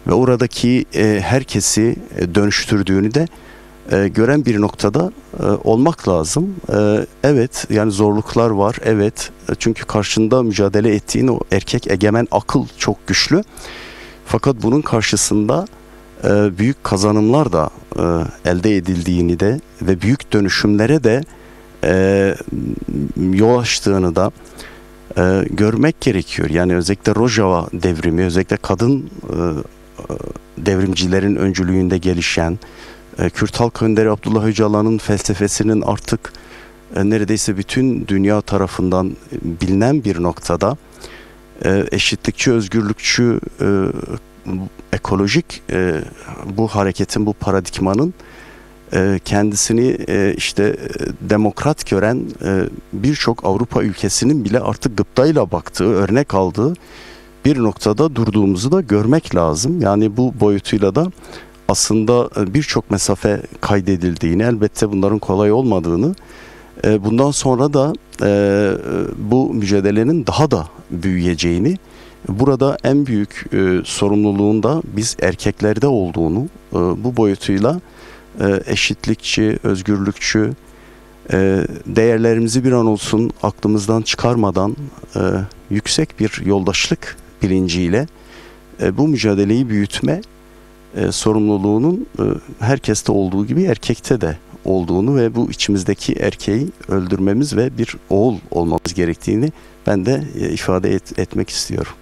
S5: ve oradaki herkesi dönüştürdüğünü de gören bir noktada olmak lazım. Evet, yani zorluklar var, evet, çünkü karşında mücadele ettiğin o erkek egemen akıl çok güçlü, fakat bunun karşısında büyük kazanımlar da elde edildiğini de ve büyük dönüşümlere de yol açtığını da görmek gerekiyor. Yani özellikle Rojava devrimi, özellikle kadın devrimcilerin öncülüğünde gelişen Kürt Halk Önderi Abdullah Öcalan'ın felsefesinin artık neredeyse bütün dünya tarafından bilinen bir noktada eşitlikçi, özgürlükçü, ekolojik bu hareketin, bu paradigmanın kendisini işte demokrat gören birçok Avrupa ülkesinin bile artık gıptayla baktığı, örnek aldığı bir noktada durduğumuzu da görmek lazım. Yani bu boyutuyla da aslında birçok mesafe kaydedildiğini, elbette bunların kolay olmadığını, bundan sonra da bu mücadelenin daha da büyüyeceğini, burada en büyük sorumluluğun da biz erkeklerde olduğunu, bu boyutuyla eşitlikçi, özgürlükçü, değerlerimizi bir an olsun aklımızdan çıkarmadan yüksek bir yoldaşlık bilinciyle bu mücadeleyi büyütme sorumluluğunun herkeste olduğu gibi erkekte de olduğunu ve bu içimizdeki erkeği öldürmemiz ve bir oğul olmamız gerektiğini ben de ifade etmek istiyorum.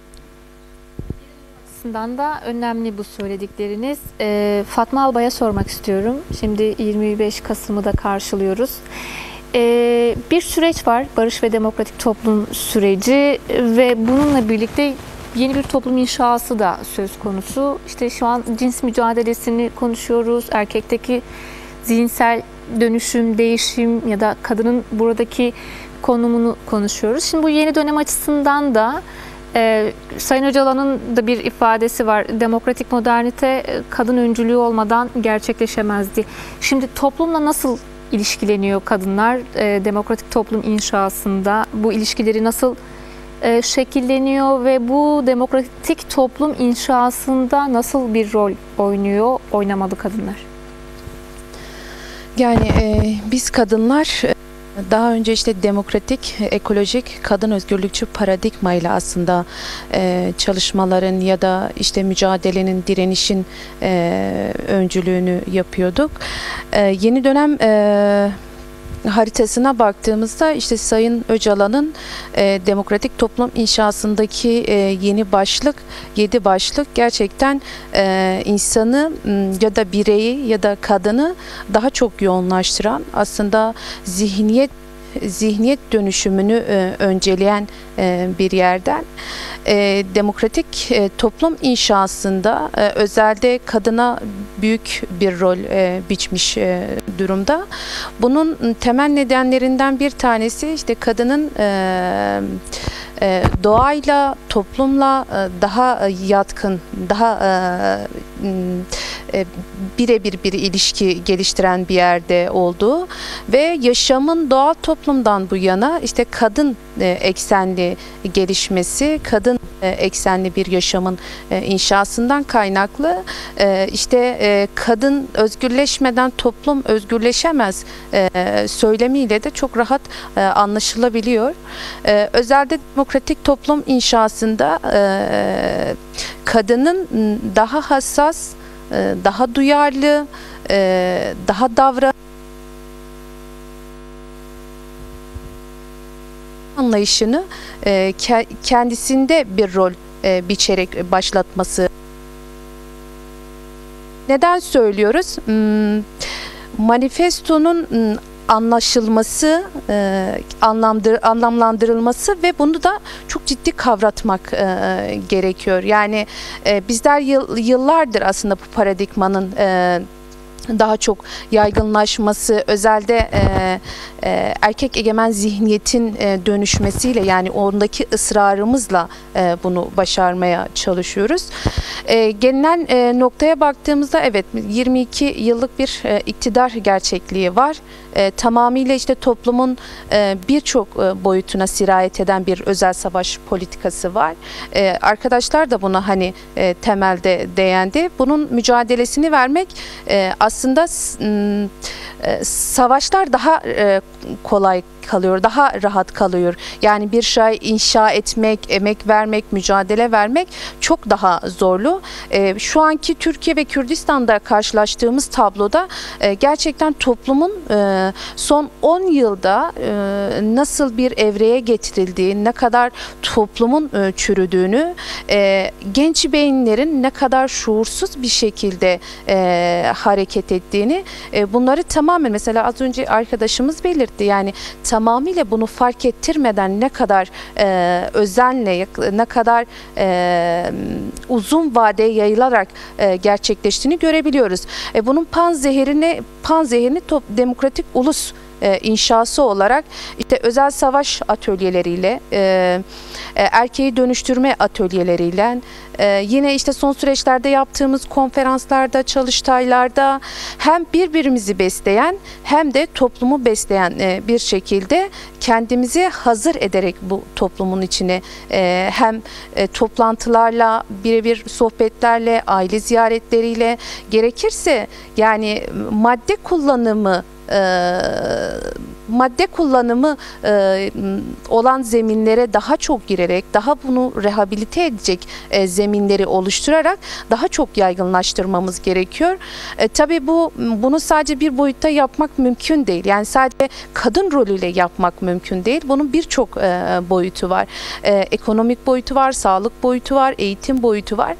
S1: Açısından da önemli bu söyledikleriniz. Fatma Albay'a sormak istiyorum. Şimdi 25 Kasım'ı da karşılıyoruz. Bir süreç var, barış ve demokratik toplum süreci ve bununla birlikte yeni bir toplum inşası da söz konusu. İşte şu an cins mücadelesini konuşuyoruz, erkekteki zihinsel dönüşüm, değişim ya da kadının buradaki konumunu konuşuyoruz. Şimdi bu yeni dönem açısından da Sayın Öcalan'ın da bir ifadesi var. Demokratik modernite kadın öncülüğü olmadan gerçekleşemezdi. Şimdi toplumla nasıl ilişkileniyor kadınlar demokratik toplum inşasında? Bu ilişkileri nasıl şekilleniyor ve bu demokratik toplum inşasında nasıl bir rol oynamalı kadınlar?
S6: Yani biz kadınlar daha önce işte demokratik, ekolojik, kadın özgürlükçü paradigma ile aslında çalışmaların ya da işte mücadelenin, direnişin öncülüğünü yapıyorduk. Yeni dönem haritasına baktığımızda işte Sayın Öcalan'ın demokratik toplum inşasındaki yeni başlık, 7 başlık gerçekten insanı ya da bireyi ya da kadını daha çok yoğunlaştıran, aslında zihniyet dönüşümünü önceleyen bir yerden. Demokratik toplum inşasında özelde kadına büyük bir rol biçmiş durumda. Bunun temel nedenlerinden bir tanesi işte kadının doğayla, toplumla daha yatkın, daha birebir bir ilişki geliştiren bir yerde olduğu ve yaşamın doğal toplumdan bu yana işte kadın eksenli gelişmesi, kadın eksenli bir yaşamın inşasından kaynaklı işte kadın özgürleşmeden toplum özgürleşemez söylemiyle de çok rahat anlaşılabiliyor. Özelde demokratik toplum inşasında kadının daha hassas, daha duyarlı, daha anlayışını kendisinde bir rol biçerek başlatması. Neden söylüyoruz? Manifestonun anlaşılması, anlamlandırılması ve bunu da çok ciddi kavratmak gerekiyor. Yani bizler yıllardır aslında bu paradigmanın daha çok yaygınlaşması, özelde erkek egemen zihniyetin dönüşmesiyle, yani ondaki ısrarımızla bunu başarmaya çalışıyoruz. Gelinen noktaya baktığımızda evet 22 yıllık bir iktidar gerçekliği var. Tamamıyla işte toplumun birçok boyutuna sirayet eden bir özel savaş politikası var. Arkadaşlar da buna hani temelde değindi. Bunun mücadelesini vermek aslında savaşlar daha kolay kalıyor, daha rahat kalıyor. Yani bir şey inşa etmek, emek vermek, mücadele vermek çok daha zorlu. Şu anki Türkiye ve Kürdistan'da karşılaştığımız tabloda gerçekten toplumun son 10 yılda nasıl bir evreye getirildiği, ne kadar toplumun çürüdüğünü, genç beyinlerin ne kadar şuursuz bir şekilde hareket ettiğini, bunları tamamen, mesela az önce arkadaşımız belirtti, yani tamamıyla bunu fark ettirmeden ne kadar özenle, ne kadar uzun vadeye yayılarak gerçekleştiğini görebiliyoruz. Bunun panzehirini demokratik ulus inşası olarak işte özel savaş atölyeleriyle, erkeği dönüştürme atölyeleriyle, yine işte son süreçlerde yaptığımız konferanslarda, çalıştaylarda hem birbirimizi besleyen hem de toplumu besleyen bir şekilde kendimizi hazır ederek bu toplumun içine hem toplantılarla, birebir sohbetlerle, aile ziyaretleriyle, gerekirse yani madde kullanımı olan zeminlere daha çok girerek, daha bunu rehabilite edecek zeminleri oluşturarak daha çok yaygınlaştırmamız gerekiyor. Tabii bunu sadece bir boyutta yapmak mümkün değil. Yani sadece kadın rolüyle yapmak mümkün değil. Bunun birçok boyutu var. Ekonomik boyutu var, sağlık boyutu var, eğitim boyutu var.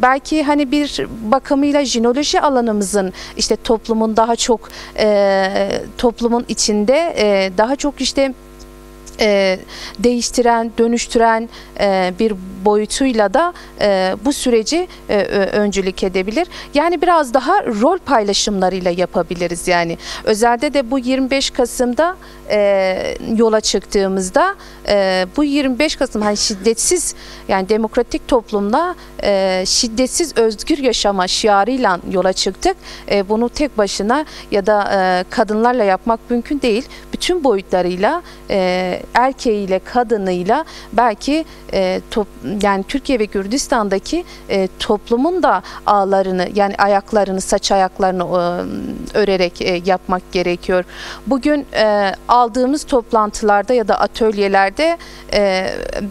S6: Belki hani bir bakımıyla jinoloji alanımızın işte toplumun daha çok toplumun içinde daha çok işte değiştiren, dönüştüren bir boyutuyla da bu süreci öncülük edebilir. Yani biraz daha rol paylaşımlarıyla yapabiliriz. Yani özelde de bu 25 Kasım'da yola çıktığımızda bu 25 Kasım hani şiddetsiz, yani demokratik toplumda şiddetsiz özgür yaşama şiarıyla yola çıktık. Bunu tek başına ya da kadınlarla yapmak mümkün değil. Bütün boyutlarıyla, erkeğiyle, kadınıyla, belki yani Türkiye ve Kürdistan'daki toplumun da ağlarını, yani ayaklarını, saç ayaklarını örerek yapmak gerekiyor. Bugün aldığımız toplantılarda ya da atölyelerde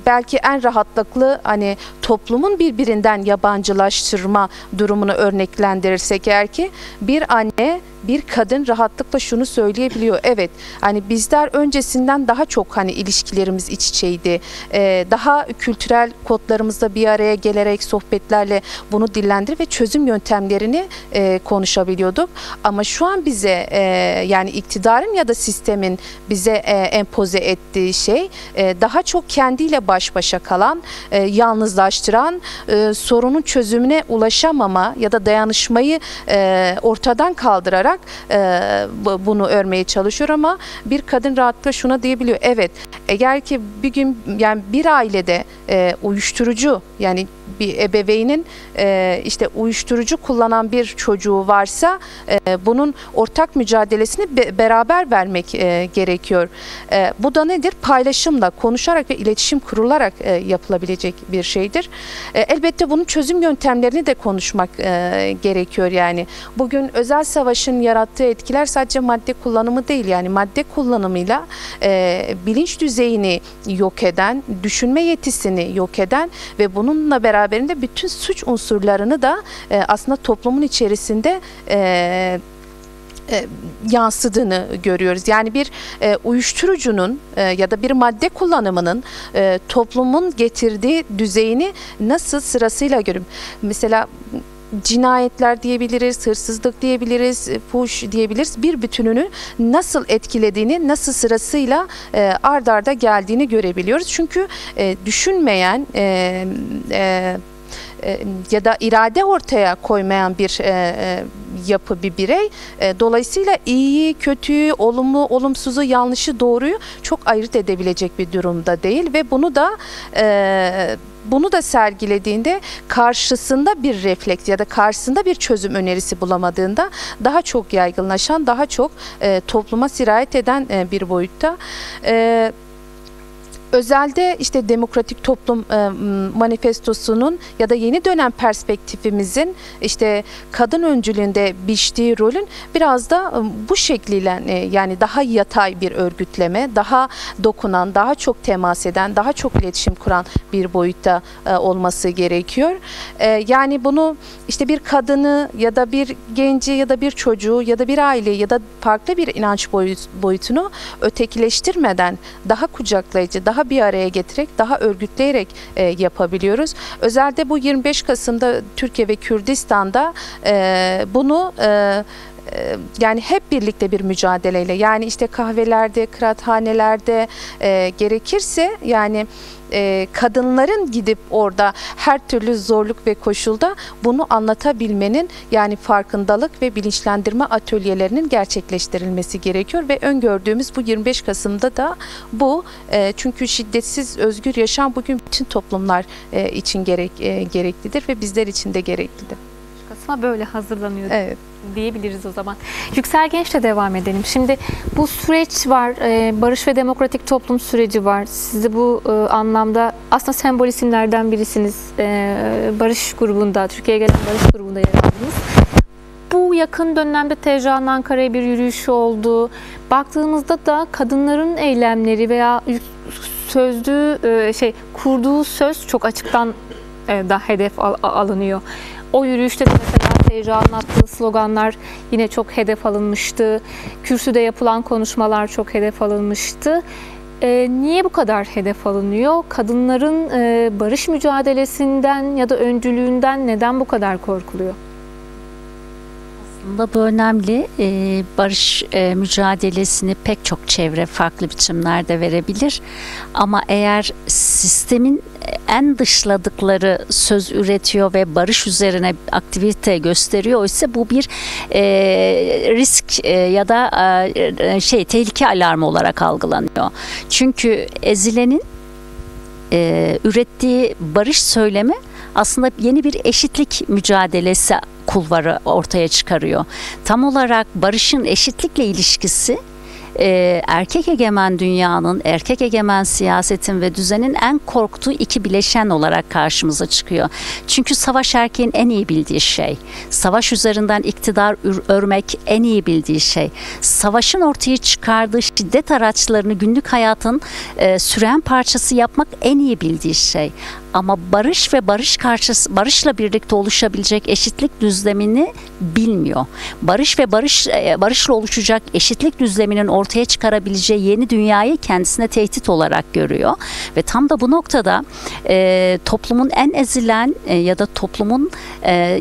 S6: belki en rahatlıklı hani toplumun birbirinden yabancılaştırma durumunu örneklendirirsek eğer ki, bir anne, bir kadın rahatlıkla şunu söyleyebiliyor: evet, hani bizler öncesinden daha çok hani ilişkilerimiz iç içeydi. Daha kültürel kodlarımızda bir araya gelerek sohbetlerle bunu dillendirip ve çözüm yöntemlerini konuşabiliyorduk. Ama şu an bize yani iktidarın ya da sistemin bize empoze ettiği şey daha çok kendiyle baş başa kalan, yalnızlaştıran, sorunun çözümüne ulaşamama ya da dayanışmayı ortadan kaldırarak bunu örmeye çalışıyor. Ama bir kadın rahatlıkla şuna diyebiliyor: evet, eğer ki bir gün, yani bir ailede uyuşturucu, yani bir ebeveynin işte uyuşturucu kullanan bir çocuğu varsa bunun ortak mücadelesini beraber vermek gerekiyor. Bu da nedir? Paylaşımla, konuşarak ve iletişim kurularak yapılabilecek bir şeydir. Elbette bunun çözüm yöntemlerini de konuşmak gerekiyor. Yani bugün özel savaşın yarattığı etkiler sadece madde kullanımı değil. Yani madde kullanımıyla bilinç düzeyini yok eden, düşünme yetisini yok eden ve bununla beraberinde bütün suç unsurlarını da aslında toplumun içerisinde yansıdığını görüyoruz. Yani bir uyuşturucunun ya da bir madde kullanımının toplumun getirdiği düzeyini nasıl sırasıyla görüyorum. Mesela cinayetler diyebiliriz, hırsızlık diyebiliriz, fuhuş diyebiliriz. Bir bütününü nasıl etkilediğini, nasıl sırasıyla ard arda geldiğini görebiliyoruz. Çünkü düşünmeyen ya da irade ortaya koymayan bir yapı bir birey. Dolayısıyla iyiyi, kötüyü, olumlu, olumsuzu, yanlışı, doğruyu çok ayırt edebilecek bir durumda değil ve bunu da sergilediğinde karşısında bir refleks ya da karşısında bir çözüm önerisi bulamadığında daha çok yaygınlaşan, daha çok topluma sirayet eden bir boyutta. Özelde işte Demokratik Toplum Manifestosu'nun ya da yeni dönem perspektifimizin işte kadın öncülüğünde biçtiği rolün biraz da bu şekliyle yani daha yatay bir örgütleme, daha dokunan, daha çok temas eden, daha çok iletişim kuran bir boyutta olması gerekiyor. Yani bunu işte bir kadını ya da bir genci ya da bir çocuğu ya da bir aileyi ya da farklı bir inanç boyutunu ötekileştirmeden daha kucaklayıcı, daha bir araya getirerek, daha örgütleyerek yapabiliyoruz. Özellikle bu 25 Kasım'da Türkiye ve Kürdistan'da bunu yani hep birlikte bir mücadeleyle, yani işte kahvelerde, kıraathanelerde gerekirse yani kadınların gidip orada her türlü zorluk ve koşulda bunu anlatabilmenin, yani farkındalık ve bilinçlendirme atölyelerinin gerçekleştirilmesi gerekiyor ve öngördüğümüz bu 25 Kasım'da da bu, çünkü şiddetsiz özgür yaşam bugün bütün toplumlar için gereklidir ve bizler için de gereklidir.
S1: Kasım'a böyle hazırlanıyor.
S6: Evet.
S1: Diyebiliriz o zaman. Yüksel Genç'le devam edelim. Şimdi bu süreç var, barış ve demokratik toplum süreci var. Sizi bu anlamda aslında sembol isimlerden birisiniz. Barış grubunda, Türkiye'ye gelen barış grubunda yer aldınız. Bu yakın dönemde TCA'nın Ankara'ya bir yürüyüşü oldu. Baktığımızda da kadınların eylemleri veya kurduğu söz çok açıktan da hedef alınıyor. O yürüyüşte de mesela TCA'nın attığı sloganlar yine çok hedef alınmıştı. Kürsüde yapılan konuşmalar çok hedef alınmıştı. Niye bu kadar hedef alınıyor? Kadınların barış mücadelesinden ya da öncülüğünden neden bu kadar korkuluyor?
S7: Aslında bu önemli. Barış mücadelesini pek çok çevre farklı biçimlerde verebilir. Ama eğer sistemin en dışladıkları söz üretiyor ve barış üzerine aktivite gösteriyor ise bu bir risk ya da tehlike alarmı olarak algılanıyor. Çünkü ezilenin ürettiği barış söylemi aslında yeni bir eşitlik mücadelesi kulvarı ortaya çıkarıyor. Tam olarak barışın eşitlikle ilişkisi erkek egemen dünyanın, erkek egemen siyasetin ve düzenin en korktuğu iki bileşen olarak karşımıza çıkıyor. Çünkü savaş erkeğin en iyi bildiği şey. Savaş üzerinden iktidar örmek en iyi bildiği şey. Savaşın ortaya çıkardığı şiddet araçlarını günlük hayatın süren parçası yapmak en iyi bildiği şey. Ama barış ve barışla birlikte oluşabilecek eşitlik düzlemini bilmiyor. Barış ve barışla oluşacak eşitlik düzleminin ortaya çıkarabileceği yeni dünyayı kendisine tehdit olarak görüyor. Ve tam da bu noktada toplumun en ezilen ya da toplumun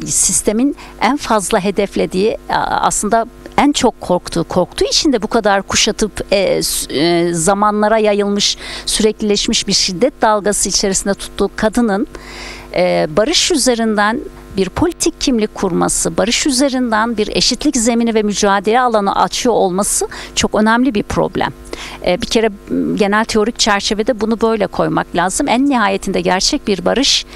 S7: sistemin en fazla hedeflediği, aslında en çok korktuğu için de bu kadar kuşatıp zamanlara yayılmış, süreklileşmiş bir şiddet dalgası içerisinde tuttuğu kadının barış üzerinden bir politik kimlik kurması, barış üzerinden bir eşitlik zemini ve mücadele alanı açıyor olması çok önemli bir problem. Bir kere genel teorik çerçevede bunu böyle koymak lazım. En nihayetinde gerçek bir barış,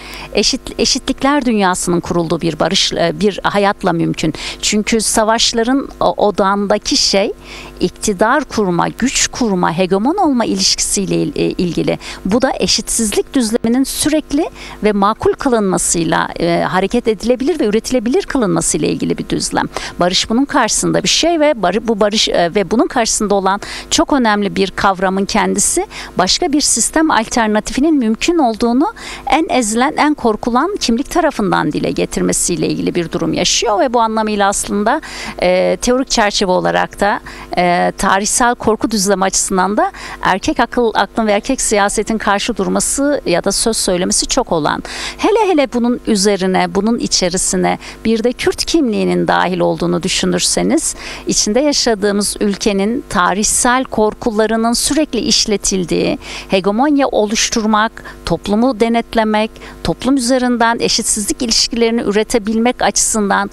S7: eşitlikler dünyasının kurulduğu bir barış, bir hayatla mümkün. Çünkü savaşların odağındaki şey iktidar kurma, güç kurma, hegemon olma ilişkisiyle ilgili. Bu da eşitsizlik düzleminin sürekli ve makul kılınmasıyla hareket edilebilir ve üretilebilir kılınmasıyla ilgili bir düzlem. Barış bunun karşısında bir şey ve bu barış ve bunun karşısında olan çok önemli bir kavramın kendisi başka bir sistem alternatifinin mümkün olduğunu en ezilen, en korkulan kimlik tarafından dile getirmesiyle ilgili bir durum yaşıyor ve bu anlamıyla aslında teorik çerçeve olarak da tarihsel korku düzlemi açısından da erkek aklın ve erkek siyasetin karşı durması ya da söz söylemesi çok olan. Hele bunun üzerine, bunun içerisine bir de Kürt kimliğinin dahil olduğunu düşünürseniz, içinde yaşadığımız ülkenin tarihsel korkularının sürekli işletildiği, hegemonya oluşturmak, toplumu denetlemek, toplum üzerinden eşitsizlik ilişkilerini üretebilmek açısından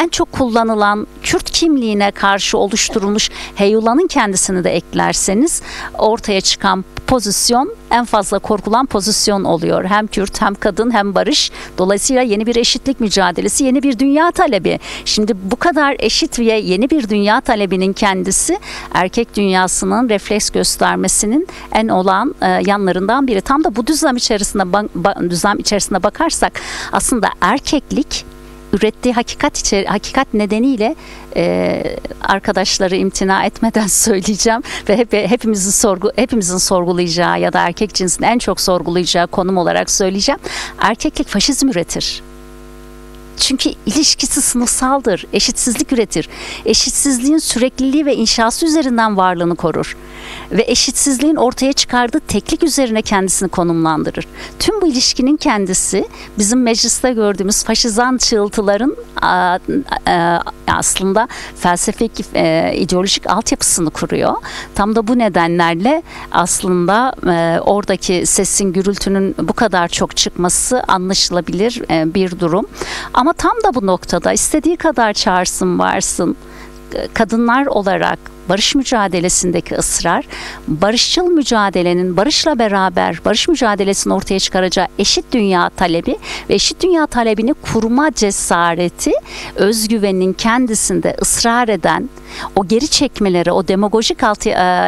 S7: en çok kullanılan Kürt kimliğine karşı oluşturulmuş heyulanın kendisini de eklerseniz ortaya çıkan pozisyon en fazla korkulan pozisyon oluyor. Hem Kürt, hem kadın, hem barış. Dolayısıyla yeni bir eşitlik mücadelesi, yeni bir dünya talebi. Şimdi bu kadar eşit ve yeni bir dünya talebinin kendisi erkek dünyasının refleks göstermesinin en olan yanlarından biri. Tam da bu düzlem içerisinde bakarsak aslında erkeklik ürettiği hakikat nedeniyle arkadaşları imtina etmeden söyleyeceğim ve hepimizin sorgulayacağı ya da erkek cinsinin en çok sorgulayacağı konum olarak söyleyeceğim. Erkeklik faşizm üretir. Çünkü ilişkisi sınıfsaldır, eşitsizlik üretir. Eşitsizliğin sürekliliği ve inşası üzerinden varlığını korur. Ve eşitsizliğin ortaya çıkardığı teklik üzerine kendisini konumlandırır. Tüm bu ilişkinin kendisi bizim mecliste gördüğümüz faşizan çığıltıların aslında felsefik, ideolojik altyapısını kuruyor. Tam da bu nedenlerle aslında oradaki sesin, gürültünün bu kadar çok çıkması anlaşılabilir bir durum. Ama tam da bu noktada istediği kadar çağırsın varsın, kadınlar olarak barış mücadelesindeki ısrar, barışçıl mücadelenin barışla beraber barış mücadelesini ortaya çıkaracağı eşit dünya talebi ve eşit dünya talebini kurma cesareti, özgüveninin kendisinde ısrar eden, o geri çekmelere, o demagojik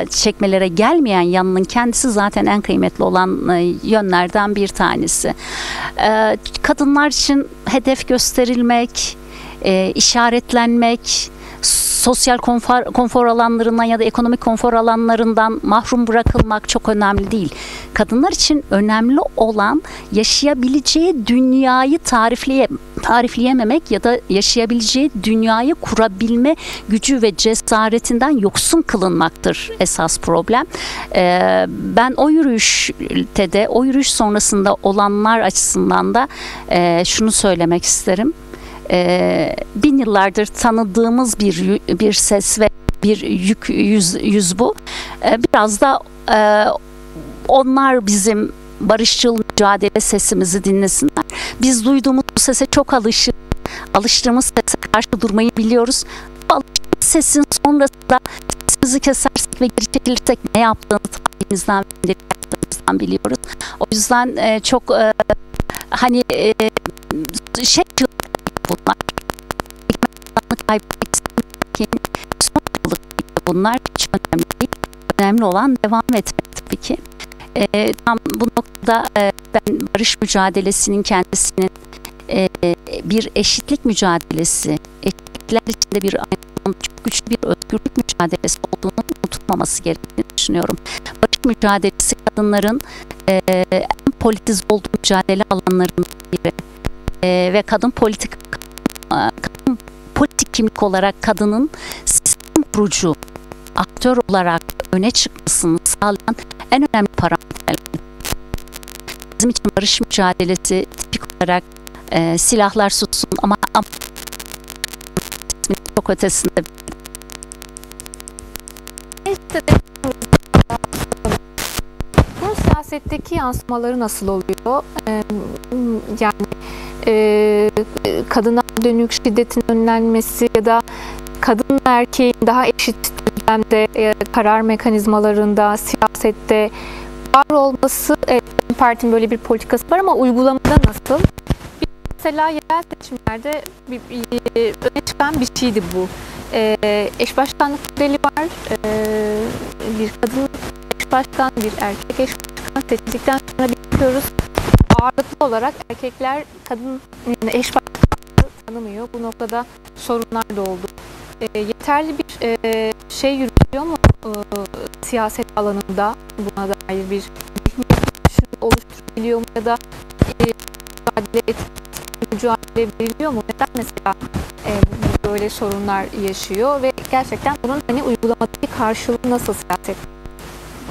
S7: çekmelere gelmeyen yanının kendisi zaten en kıymetli olan yönlerden bir tanesi. Kadınlar için hedef gösterilmek, işaretlenmek, sosyal konfor alanlarından ya da ekonomik konfor alanlarından mahrum bırakılmak çok önemli değil. Kadınlar için önemli olan yaşayabileceği dünyayı tarifleyememek ya da yaşayabileceği dünyayı kurabilme gücü ve cesaretinden yoksun kılınmaktır esas problem. Ben o yürüyüşte de, o yürüyüş sonrasında olanlar açısından da şunu söylemek isterim. 1000 yıllardır tanıdığımız bir ses ve bir yüz bu. Biraz da onlar bizim barışçıl mücadele sesimizi dinlesinler. Biz duyduğumuz bu sese çok alıştığımız sese karşı durmayı biliyoruz. Bu alıştığımız sesin sonrasında sesimizi kesersek ve geri çekilirsek ne yaptığını tarihimizden biliyoruz. O yüzden çok bunlar kaybetmek istemek bunlar hiç önemli değil. Önemli olan devam etmek tabii ki. Tam bu noktada ben barış mücadelesinin kendisinin bir eşitlik mücadelesi, eşitlikler içinde bir çok güçlü bir özgürlük mücadelesi olduğunu unutulmaması gerektiğini düşünüyorum. Barış mücadelesi kadınların en politize olduğu mücadele alanlarından biri. Ve kadın politik kimlik olarak kadının sistem kurucu aktör olarak öne çıkmasını sağlayan en önemli parametreler. Bizim için barış mücadelesi tipik olarak silahlar sussun ama çok ötesinde.
S1: Bu siyasetteki yansımaları nasıl oluyor? Yani kadına dönük şiddetin önlenmesi ya da kadın erkeğin daha eşit düzlemde karar mekanizmalarında, siyasette var olması, partinin böyle bir politikası var ama uygulamada nasıl? Mesela yerel seçimlerde öne çıkan bir şeydi bu. Eş başkanlık modeli var. Bir kadın eş başkan, bir erkek eş başkan seçildikten sonra bakıyoruz. Ağırlıklı olarak erkekler kadın eş başkanlığı tanımıyor. Bu noktada sorunlar da oldu. Yeterli bir şey yürütüyor mu siyaset alanında? Buna dair bir oluşturuluyor mu ya da mücadele veriliyor mu? Neden mesela böyle sorunlar yaşıyor ve gerçekten bunun uygulamadaki karşılığı nasıl siyaset?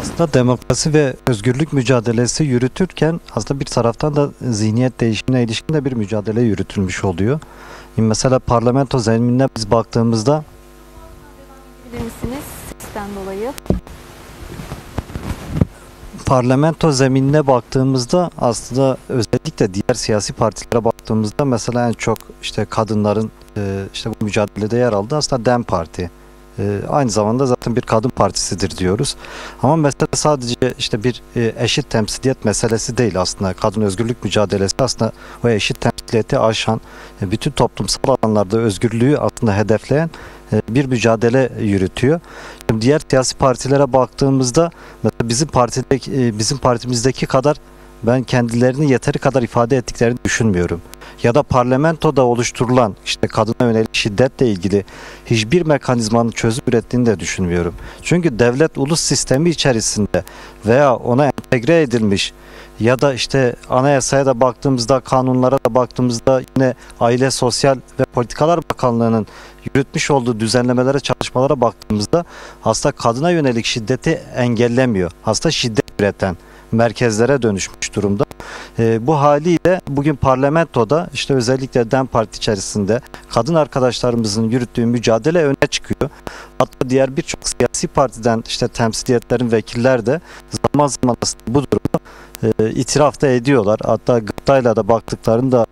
S8: Aslında demokrasi ve özgürlük mücadelesi yürütürken aslında bir taraftan da zihniyet değişimine ilişkin de bir mücadele yürütülmüş oluyor. Mesela parlamento zeminine biz baktığımızda
S1: bilir misiniz sesten dolayı?
S8: Parlamento zeminine baktığımızda aslında özellikle diğer siyasi partilere baktığımızda mesela en çok işte kadınların işte bu mücadelede yer aldı aslında DEM Parti. Aynı zamanda zaten bir kadın partisidir diyoruz. Ama mesele sadece işte bir eşit temsiliyet meselesi değil aslında. Kadın özgürlük mücadelesi aslında o eşit temsiliyeti aşan, bütün toplumsal alanlarda özgürlüğü aslında hedefleyen bir mücadele yürütüyor. Şimdi diğer siyasi partilere baktığımızda mesela bizim partimizdeki kadar ben kendilerini yeteri kadar ifade ettiklerini düşünmüyorum. Ya da parlamentoda oluşturulan işte kadına yönelik şiddetle ilgili hiçbir mekanizmanın çözüm ürettiğini de düşünmüyorum. Çünkü devlet ulus sistemi içerisinde veya ona entegre edilmiş ya da işte anayasaya da baktığımızda, kanunlara da baktığımızda yine Aile, Sosyal ve Politikalar Bakanlığı'nın yürütmüş olduğu düzenlemelere, çalışmalara baktığımızda aslında kadına yönelik şiddeti engellemiyor. Aslında şiddet üreten merkezlere dönüşmüş durumda. Bu haliyle bugün parlamentoda işte özellikle DEM Parti içerisinde kadın arkadaşlarımızın yürüttüğü mücadele öne çıkıyor. Hatta diğer birçok siyasi partiden işte temsiliyetlerin vekiller de zaman zaman bu durumu itiraf da ediyorlar. Hatta gıptayla da baktıklarını da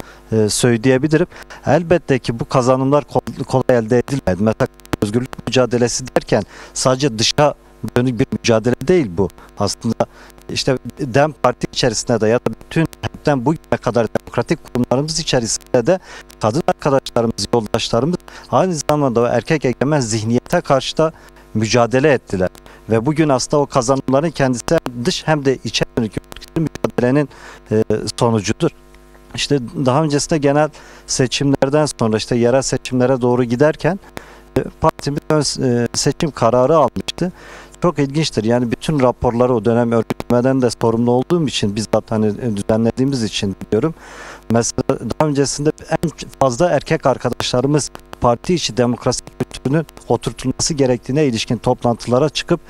S8: söyleyebilirim. Elbette ki bu kazanımlar kolay elde edilmedi. Mesela özgürlük mücadelesi derken sadece dışa dönük bir mücadele değil bu. Aslında işte DEM Parti içerisinde de ya da bütün hepten bugüne kadar demokratik kurumlarımız içerisinde de kadın arkadaşlarımız, yoldaşlarımız aynı zamanda o erkek egemen zihniyete karşı da mücadele ettiler. Ve bugün aslında o kazanımların kendisi hem dış hem de içe dönük mücadelenin sonucudur. İşte daha öncesinde genel seçimlerden sonra işte yerel seçimlere doğru giderken partimiz seçim kararı almıştı. Çok ilginçtir. Yani bütün raporları o dönem örgütlemeden de sorumlu olduğum için bizzat hani düzenlediğimiz için biliyorum. Mesela daha öncesinde en fazla erkek arkadaşlarımız parti içi demokrasi kültürünün oturtulması gerektiğine ilişkin toplantılara çıkıp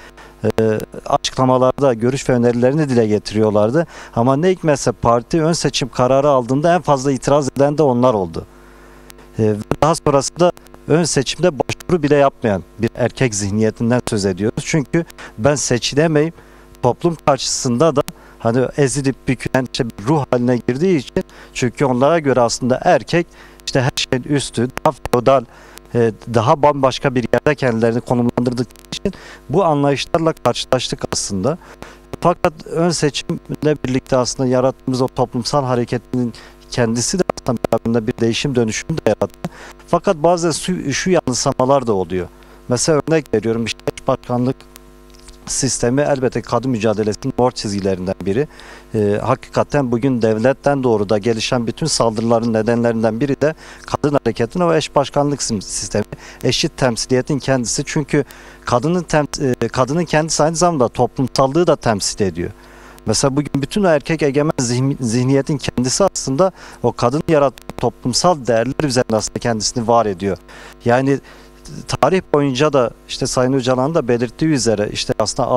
S8: açıklamalarda görüş ve önerilerini dile getiriyorlardı. Ama ne hikmetse parti ön seçim kararı aldığında en fazla itiraz eden de onlar oldu. Daha sonrasında ön seçimde başvuru bile yapmayan bir erkek zihniyetinden söz ediyoruz. Çünkü ben seçilemeyim, toplum karşısında da hani ezilip bükülen işte bir ruh haline girdiği için, çünkü onlara göre aslında erkek işte her şeyin üstü, daha feodal, daha bambaşka bir yerde kendilerini konumlandırdıkları için bu anlayışlarla karşılaştık aslında. Fakat ön seçimle birlikte aslında yarattığımız o toplumsal hareketinin kendisi de aslında beraberinde bir değişim dönüşüm de yarattı. Fakat bazen şu yanılsamalar da oluyor. Mesela örnek veriyorum, işte başkanlık sistemi elbette kadın mücadelesinin mor çizgilerinden biri. Hakikaten bugün devletten doğru da gelişen bütün saldırıların nedenlerinden biri de kadın hareketinin o eş başkanlık sistemi, eşit temsiliyetin kendisi. Çünkü kadının kendisi aynı zamanda toplumsallığı da temsil ediyor. Mesela bugün bütün erkek egemen zihniyetin kendisi aslında o kadın yarattığı toplumsal değerler üzerinde aslında kendisini var ediyor. Yani tarih boyunca da işte Sayın Öcalan'ın da belirttiği üzere işte aslında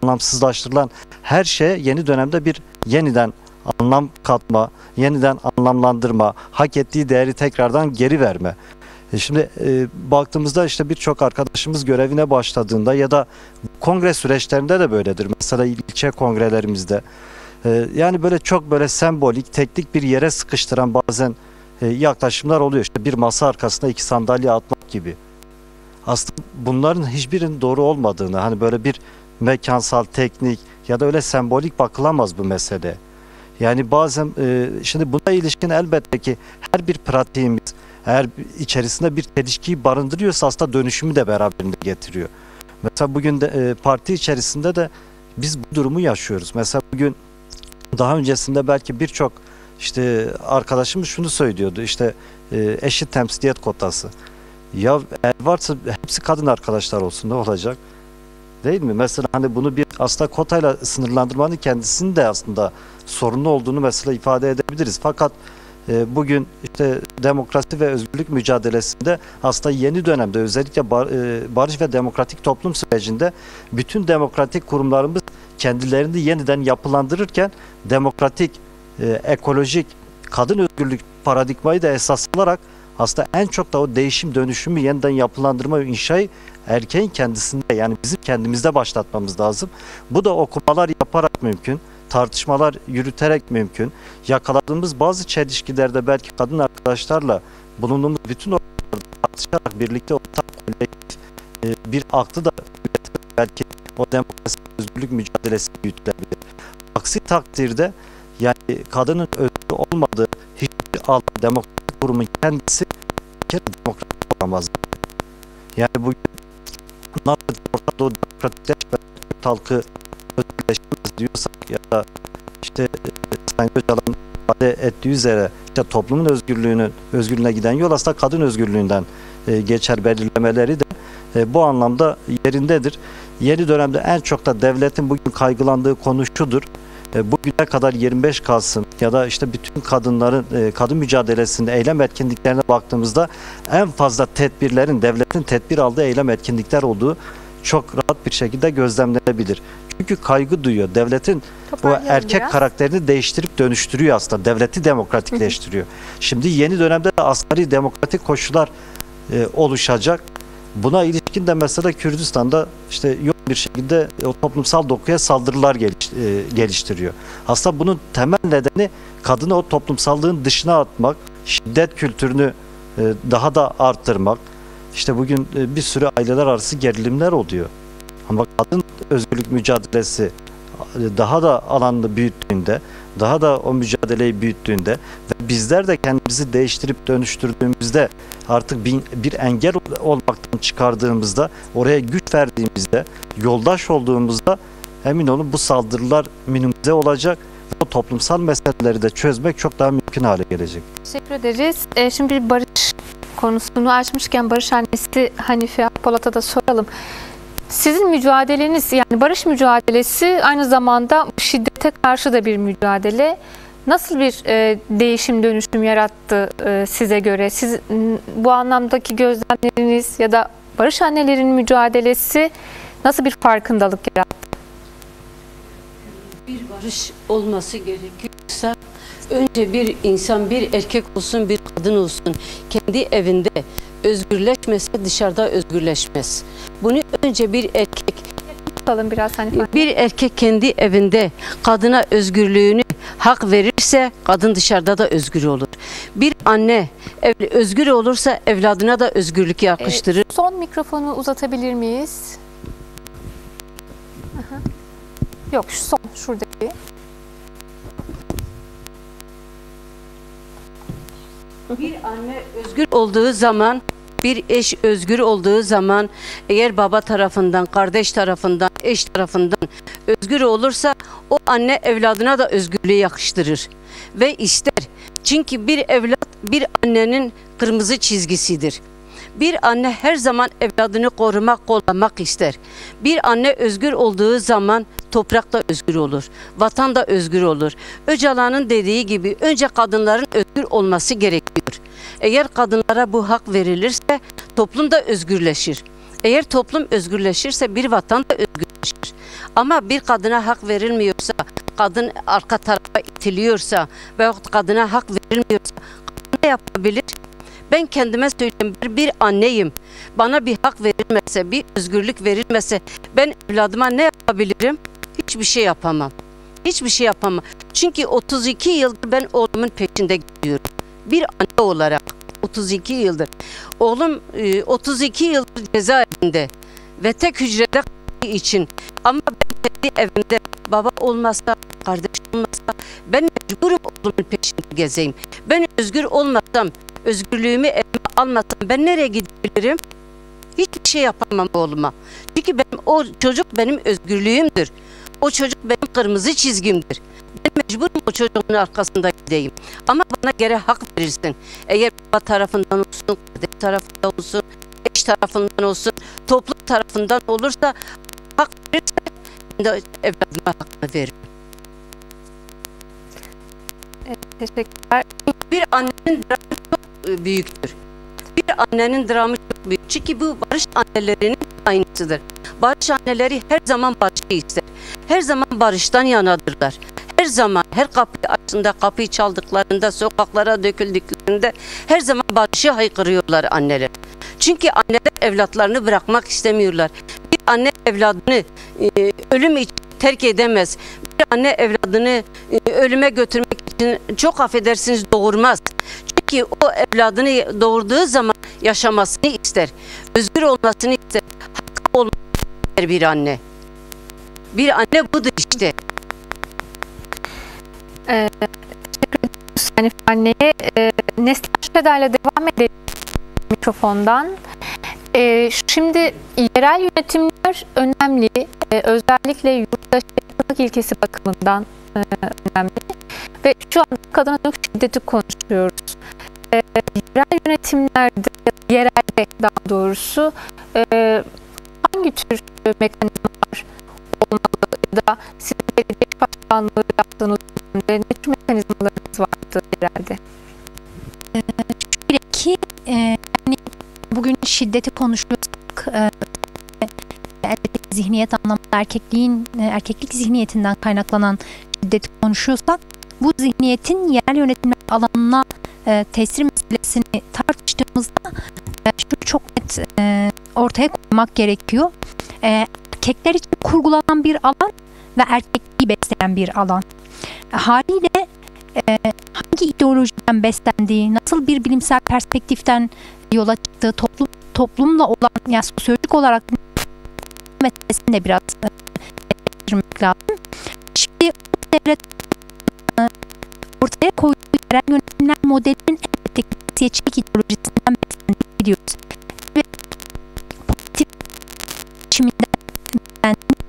S8: anlamsızlaştırılan her şeye yeni dönemde bir yeniden anlam katma, yeniden anlamlandırma, hak ettiği değeri tekrardan geri verme. Şimdi baktığımızda işte birçok arkadaşımız görevine başladığında ya da kongre süreçlerinde de böyledir. Mesela ilçe kongrelerimizde yani böyle çok böyle sembolik, teknik bir yere sıkıştıran bazen yaklaşımlar oluyor. İşte bir masa arkasına 2 sandalye atmak gibi. Aslında bunların hiçbirinin doğru olmadığını, hani böyle bir mekansal, teknik ya da öyle sembolik bakılamaz bu mesele. Yani bazen şimdi buna ilişkin elbette ki her bir pratiğimiz eğer içerisinde bir çelişkiyi barındırıyorsa aslında dönüşümü de beraberinde getiriyor. Mesela bugün de parti içerisinde de biz bu durumu yaşıyoruz. Mesela bugün daha öncesinde belki birçok işte arkadaşımız şunu söylüyordu, işte eşit temsiliyet kotası. Ya eğer varsa hepsi kadın arkadaşlar olsun, ne olacak? Değil mi? Mesela hani bunu bir aslında kotayla sınırlandırmanın kendisinin de aslında sorunlu olduğunu mesela ifade edebiliriz. Fakat bugün işte demokrasi ve özgürlük mücadelesinde aslında yeni dönemde özellikle barış ve demokratik toplum sürecinde bütün demokratik kurumlarımız kendilerini yeniden yapılandırırken demokratik, ekolojik, kadın özgürlük paradigmayı da esas alarak aslında en çok da o değişim dönüşümü yeniden yapılandırma ve inşayı erkeğin kendisinde, yani bizim kendimizde başlatmamız lazım. Bu da okumalar yaparak mümkün, tartışmalar yürüterek mümkün. Yakaladığımız bazı çelişkilerde belki kadın arkadaşlarla bulunduğumuz bütün ortamlarda tartışarak birlikte ortak kolektif bir aklı da belki o demokrasi özgürlük mücadelesi büyütülebilir. Aksi takdirde yani kadının özgür olmadığı hiçbir alan demokratik kurumun kendisi bir kere demokratik olamaz. Yani bugün nasıl Orta Doğu demokratikleşmez, Kürt halkı özgürleşmez diyorsak ya da işte Sayın Öcalan'ın ifade ettiği üzere işte toplumun özgürlüğüne giden yol aslında kadın özgürlüğünden geçer belirlemeleri de bu anlamda yerindedir. Yeni dönemde en çok da devletin bugün kaygılandığı konu şudur. Bugüne kadar 25 Kasım ya da işte bütün kadınların kadın mücadelesinde eylem etkinliklerine baktığımızda en fazla tedbirlerin devletin tedbir aldığı eylem etkinlikler olduğu çok rahat bir şekilde gözlemlenebilir. Çünkü kaygı duyuyor. Devletin bu erkek karakterini değiştirip dönüştürüyor aslında. Devleti demokratikleştiriyor. Şimdi yeni dönemde de asgari demokratik koşullar oluşacak. Buna ilişkin de mesela Kürdistan'da işte yoğun bir şekilde o toplumsal dokuya saldırılar geliştiriyor. Aslında bunun temel nedeni kadını o toplumsallığın dışına atmak, şiddet kültürünü daha da arttırmak. İşte bugün bir sürü aileler arası gerilimler oluyor. Ama kadın özgürlük mücadelesi daha da alanını büyüttüğünde, daha da o mücadeleyi büyüttüğünde ve bizler de kendimizi değiştirip dönüştürdüğümüzde artık bir engel olmaktan çıkardığımızda, oraya güç verdiğimizde, yoldaş olduğumuzda emin olun bu saldırılar minimize olacak ve o toplumsal meseleleri de çözmek çok daha mümkün hale gelecek.
S1: Teşekkür ederiz. Şimdi bir barış konusunu açmışken barış annesi Hanife Akpolat'a da soralım. Sizin mücadeleniz, yani barış mücadelesi aynı zamanda şiddete karşı da bir mücadele. Nasıl bir değişim, dönüşüm yarattı size göre? Siz bu anlamdaki gözlemleriniz ya da barış annelerinin mücadelesi nasıl bir farkındalık yarattı?
S9: Bir barış olması gerekiyorsa önce bir insan, bir erkek olsun, bir kadın olsun kendi evinde özgürleşmese dışarıda özgürleşmez. Bunu önce bir erkek bir erkek kendi evinde kadına özgürlüğünü hak verirse kadın dışarıda da özgür olur. Bir anne özgür olursa evladına da özgürlük yakıştırır.
S1: Son mikrofonu uzatabilir miyiz? Yok, şu son şuradaki.
S9: Bir anne özgür olduğu zaman, bir eş özgür olduğu zaman, eğer baba tarafından, kardeş tarafından, eş tarafından özgür olursa o anne evladına da özgürlüğü yakıştırır ve ister. Çünkü bir evlat bir annenin kırmızı çizgisidir. Bir anne her zaman evladını korumak, kollamak ister. Bir anne özgür olduğu zaman toprak da özgür olur, vatan da özgür olur. Öcalan'ın dediği gibi önce kadınların özgür olması gerekiyor. Eğer kadınlara bu hak verilirse toplum da özgürleşir. Eğer toplum özgürleşirse bir vatan da özgürleşir. Ama bir kadına hak verilmiyorsa, kadın arka tarafa itiliyorsa veyahut kadına hak verilmiyorsa kadın ne yapabilir? Ben kendime söyleyeyim, bir anneyim. Bana bir hak verilmese, bir özgürlük verilmese ben evladıma ne yapabilirim? Hiçbir şey yapamam. Hiçbir şey yapamam. Çünkü 32 yıldır ben oğlumun peşinde gidiyorum. Bir anne olarak 32 yıldır. Oğlum 32 yıldır cezaevinde ve tek hücrede kaldığı için. Ama ben kendi evimde baba olmasa, kardeş olmasa ben mecburum oğlumun peşinde gezeyim. Ben özgür olmasam, özgürlüğümü elime almasam ben nereye gidebilirim? Hiçbir şey yapamam oğluma. Çünkü o çocuk benim özgürlüğümdür. O çocuk benim kırmızı çizgimdir. Ben mecburum o çocuğun arkasında gideyim. Ama bana göre hak verirsin. Eğer baba tarafından olsun, kardeş tarafından olsun, eş tarafından olsun, toplum tarafından olursa hak verirse ben de evladıma hakkını veririm.
S1: Evet, teşekkürler.
S9: Bir annenin dramı çok büyüktür. Bir annenin dramı çok büyük. Çünkü bu barış annelerinin aynısıdır. Barış anneleri her zaman barışı ister. Her zaman barıştan yanadırlar. Her zaman, her kapıyı açtığında, kapıyı çaldıklarında, sokaklara döküldüklerinde her zaman barışı haykırıyorlar anneler. Çünkü anneler evlatlarını bırakmak istemiyorlar. Bir anne evladını ölüm için terk edemez. Bir anne evladını ölüme götürmek için çok affedersiniz doğurmaz. Çünkü o evladını doğurduğu zaman yaşamasını ister. Özgür olmasını ister. olmak bir anne. Bir anne budur işte.
S1: Hanife anneye Neslihan Şüphedar ile devam edelim mikrofondan. Şimdi yerel yönetimler önemli. Özellikle yurttaşlık ilkesi bakımından önemli. Ve şu an kadına dönük şiddeti konuşuyoruz. Yerel yönetimlerde, yerelde daha doğrusu hangi tür mekanizmalar olmalı ya da sizin belediye başkanlığı yaptığınız dönemde ne tür mekanizmalarınız vardı yerelde?
S10: Şöyle ki yani bugün şiddeti konuşuyorsak zihniyet anlamında erkeklik zihniyetinden kaynaklanan şiddeti konuşuyorsak bu zihniyetin yerel yönetimler alanına tesir meselesini tartıştığımızda şunu çok net ortaya koymak gerekiyor. Erkekler için kurgulanan bir alan ve erkekliği besleyen bir alan. Haliyle hangi ideolojiden beslendiği, nasıl bir bilimsel perspektiften yola çıktığı, toplumla olan, yani sosyolojik olarak meselesini de biraz değiştirmek lazım. Şimdi devlet ortaya koyduğu yerel yönetimler modelinin elbette cinsiyetçilik ideolojisinden beslendiğini biliyoruz. Ve pozitif biçiminden beslendiğini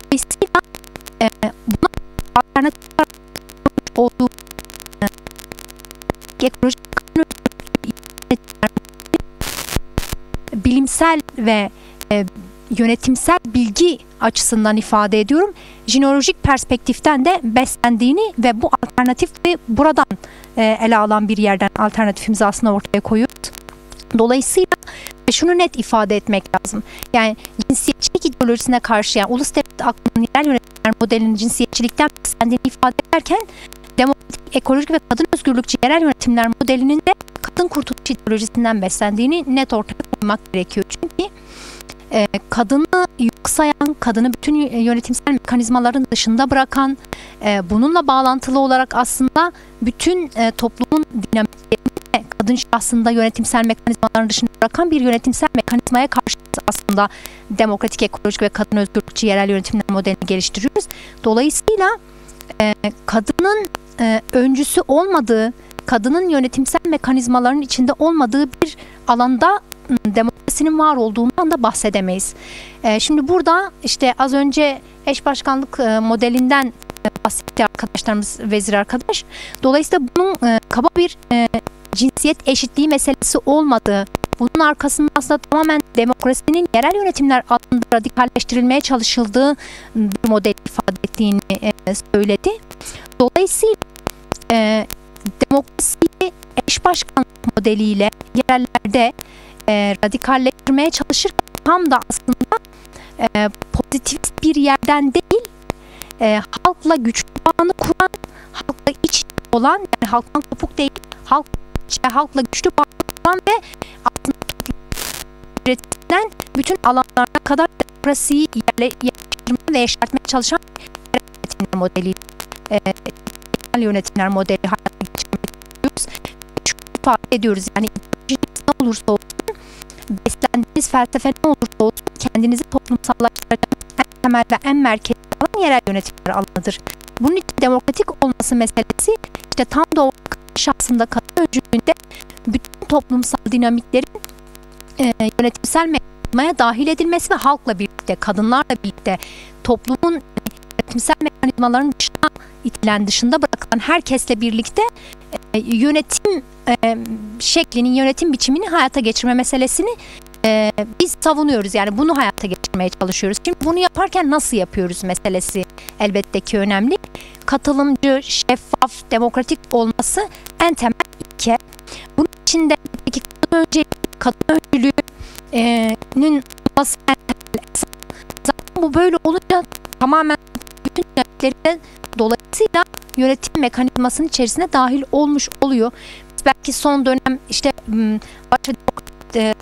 S10: dolayısıyla buna alternatif olduğu ekolojik bilimsel ve yönetimsel bilgi açısından ifade ediyorum. Jenolojik perspektiften de beslendiğini ve bu alternatifi buradan ele alan bir yerden alternatifimizi aslında ortaya koyuyoruz. Dolayısıyla şunu net ifade etmek lazım. Yani cinsiyetçilik ideolojisine karşı, yani ulus devlet aklının yerel yönetimler modelinin cinsiyetçilikten beslendiğini ifade ederken demokratik, ekolojik ve kadın özgürlükçü yerel yönetimler modelinin de kadın kurtuluş ideolojisinden beslendiğini net ortaya koymak gerekiyor. Çünkü kadını yok sayan, kadını bütün yönetimsel mekanizmaların dışında bırakan, bununla bağlantılı olarak aslında bütün toplumun dinamiklerini kadın şahsında yönetimsel mekanizmaların dışında bırakan bir yönetimsel mekanizmaya karşı aslında demokratik, ekolojik ve kadın özgürlükçü yerel yönetimler modelini geliştiriyoruz. Dolayısıyla kadının öncüsü olmadığı, kadının yönetimsel mekanizmaların içinde olmadığı bir alanda demokrasinin var olduğundan da bahsedemeyiz. Şimdi burada işte az önce eş başkanlık modelinden bahsetti arkadaşlarımız, vezir arkadaş. Dolayısıyla bunun kaba bir cinsiyet eşitliği meselesi olmadığı, bunun arkasında aslında tamamen demokrasinin yerel yönetimler alanında radikalleştirilmeye çalışıldığı bir model ifade ettiğini söyledi. Dolayısıyla demokrasiyi eş başkanlık modeliyle yerellerde radikalleştirmeye çalışırken tam da aslında pozitivist bir yerden değil, halkla güçlü bağını kuran, halkla iç olan, yani halktan kopuk değil, halkla güçlü bağını kuran ve aslında üretilen bütün alanlarına kadar demokrasiyi yerleştirmeye ve yeşertmeye çalışan yönetimler modeli, yönetimler modeli hayata geçirmek istiyoruz. Şunu ifade ediyoruz, yani ne olursa olsun, beslendiğiniz felsefe ne olursa olsun kendinizi toplumsallaştıracağınız en temel ve en merkezi alan yerel yönetimler alanıdır. Bunun için demokratik olması meselesi işte tam da o şahsında kadın öncülüğünde bütün toplumsal dinamiklerin yönetimsel mekanizmaya dahil edilmesi ve halkla birlikte, kadınlarla birlikte toplumun yönetimsel mekanizmaların dışına itilen, dışında bırakılan herkesle birlikte yönetim şeklinin, yönetim biçimini hayata geçirme meselesini biz savunuyoruz. Yani bunu hayata geçirmeye çalışıyoruz. Şimdi bunu yaparken nasıl yapıyoruz meselesi elbette ki önemli. Katılımcı, şeffaf, demokratik olması en temel ilke. Bunun için de kadın öncülüğünün olması en temel esas. Zaten bu böyle olunca tamamen bütün yönetimlerinde dolayısıyla yönetim mekanizmasının içerisine dahil olmuş oluyor. Biz belki son dönem işte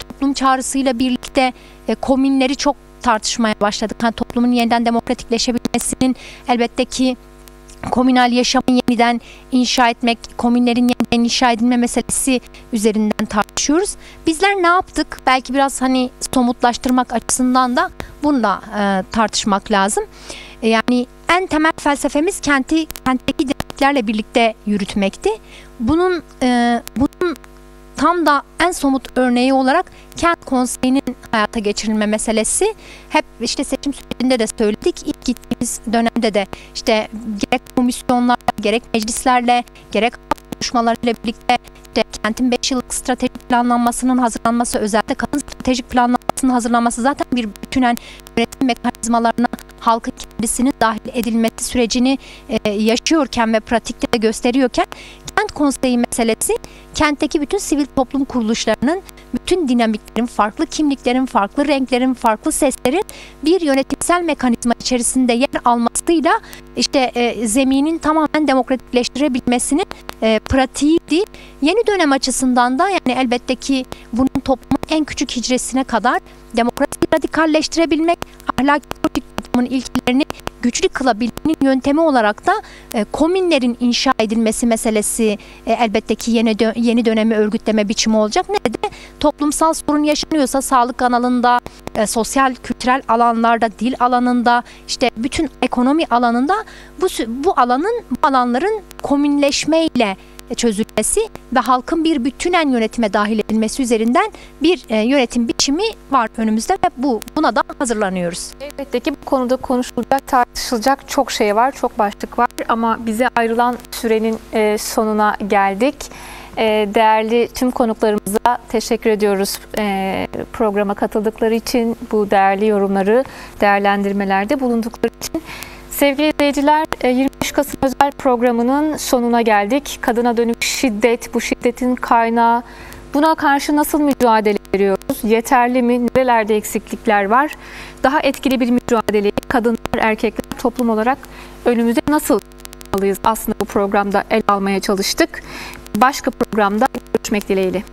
S10: toplum çağrısıyla birlikte komünleri çok tartışmaya başladık. Yani toplumun yeniden demokratikleşebilmesinin elbette ki komünal yaşamı yeniden inşa etmek, komünlerin yeniden inşa edilme meselesi üzerinden tartışıyoruz. Bizler ne yaptık? Belki biraz hani somutlaştırmak açısından da bunu da tartışmak lazım. Yani en temel felsefemiz kentteki dinamiklerle birlikte yürütmekti. Bunun tam da en somut örneği olarak kent konseyinin hayata geçirilme meselesi. Hep işte seçim sürecinde de söyledik. İlk gittiğimiz dönemde de işte gerek komisyonlarla, gerek meclislerle, gerek konuşmalarıyla birlikte işte kentin 5 yıllık stratejik planlanmasının hazırlanması, özellikle kadın stratejik planlanmasının hazırlanması zaten bir bütünen yönetim mekanizmalarına halkın kendisinin dahil edilmesi sürecini yaşıyorken ve pratikte de gösteriyorken kent konseyi meselesi kentteki bütün sivil toplum kuruluşlarının, bütün dinamiklerin, farklı kimliklerin, farklı renklerin, farklı seslerin bir yönetimsel mekanizma içerisinde yer almasıyla işte zeminin tamamen demokratikleştirebilmesinin pratiğiydi. Yeni dönem açısından da yani elbette ki bunun toplumun en küçük hicresine kadar demokrasiyi radikalleştirebilmek, ahlaki toplumun ilkelerini güçlü kılabilmenin yöntemi olarak da komünlerin inşa edilmesi meselesi elbette ki yeni dönemi örgütleme biçimi olacak. Nerede toplumsal sorun yaşanıyorsa sağlık alanında, sosyal kültürel alanlarda, dil alanında, işte bütün ekonomi alanında bu alanların komünleşmeyle çözülmesi ve halkın bir bütünen yönetime dahil edilmesi üzerinden bir yönetim biçimi var önümüzde ve buna da hazırlanıyoruz.
S1: Elbette ki bu konuda konuşulacak, tartışılacak çok şey var, çok başlık var ama bize ayrılan sürenin sonuna geldik. Değerli tüm konuklarımıza teşekkür ediyoruz programa katıldıkları için, bu değerli yorumları, değerlendirmelerde bulundukları için. Sevgili izleyiciler, 25 Kasım özel programının sonuna geldik. Kadına dönük şiddet, bu şiddetin kaynağı, buna karşı nasıl mücadele veriyoruz? Yeterli mi? Nerelerde eksiklikler var? Daha etkili bir mücadeleyi kadınlar, erkekler toplum olarak önümüze nasıl almalıyız? Aslında bu programda ele almaya çalıştık. Başka programda görüşmek dileğiyle.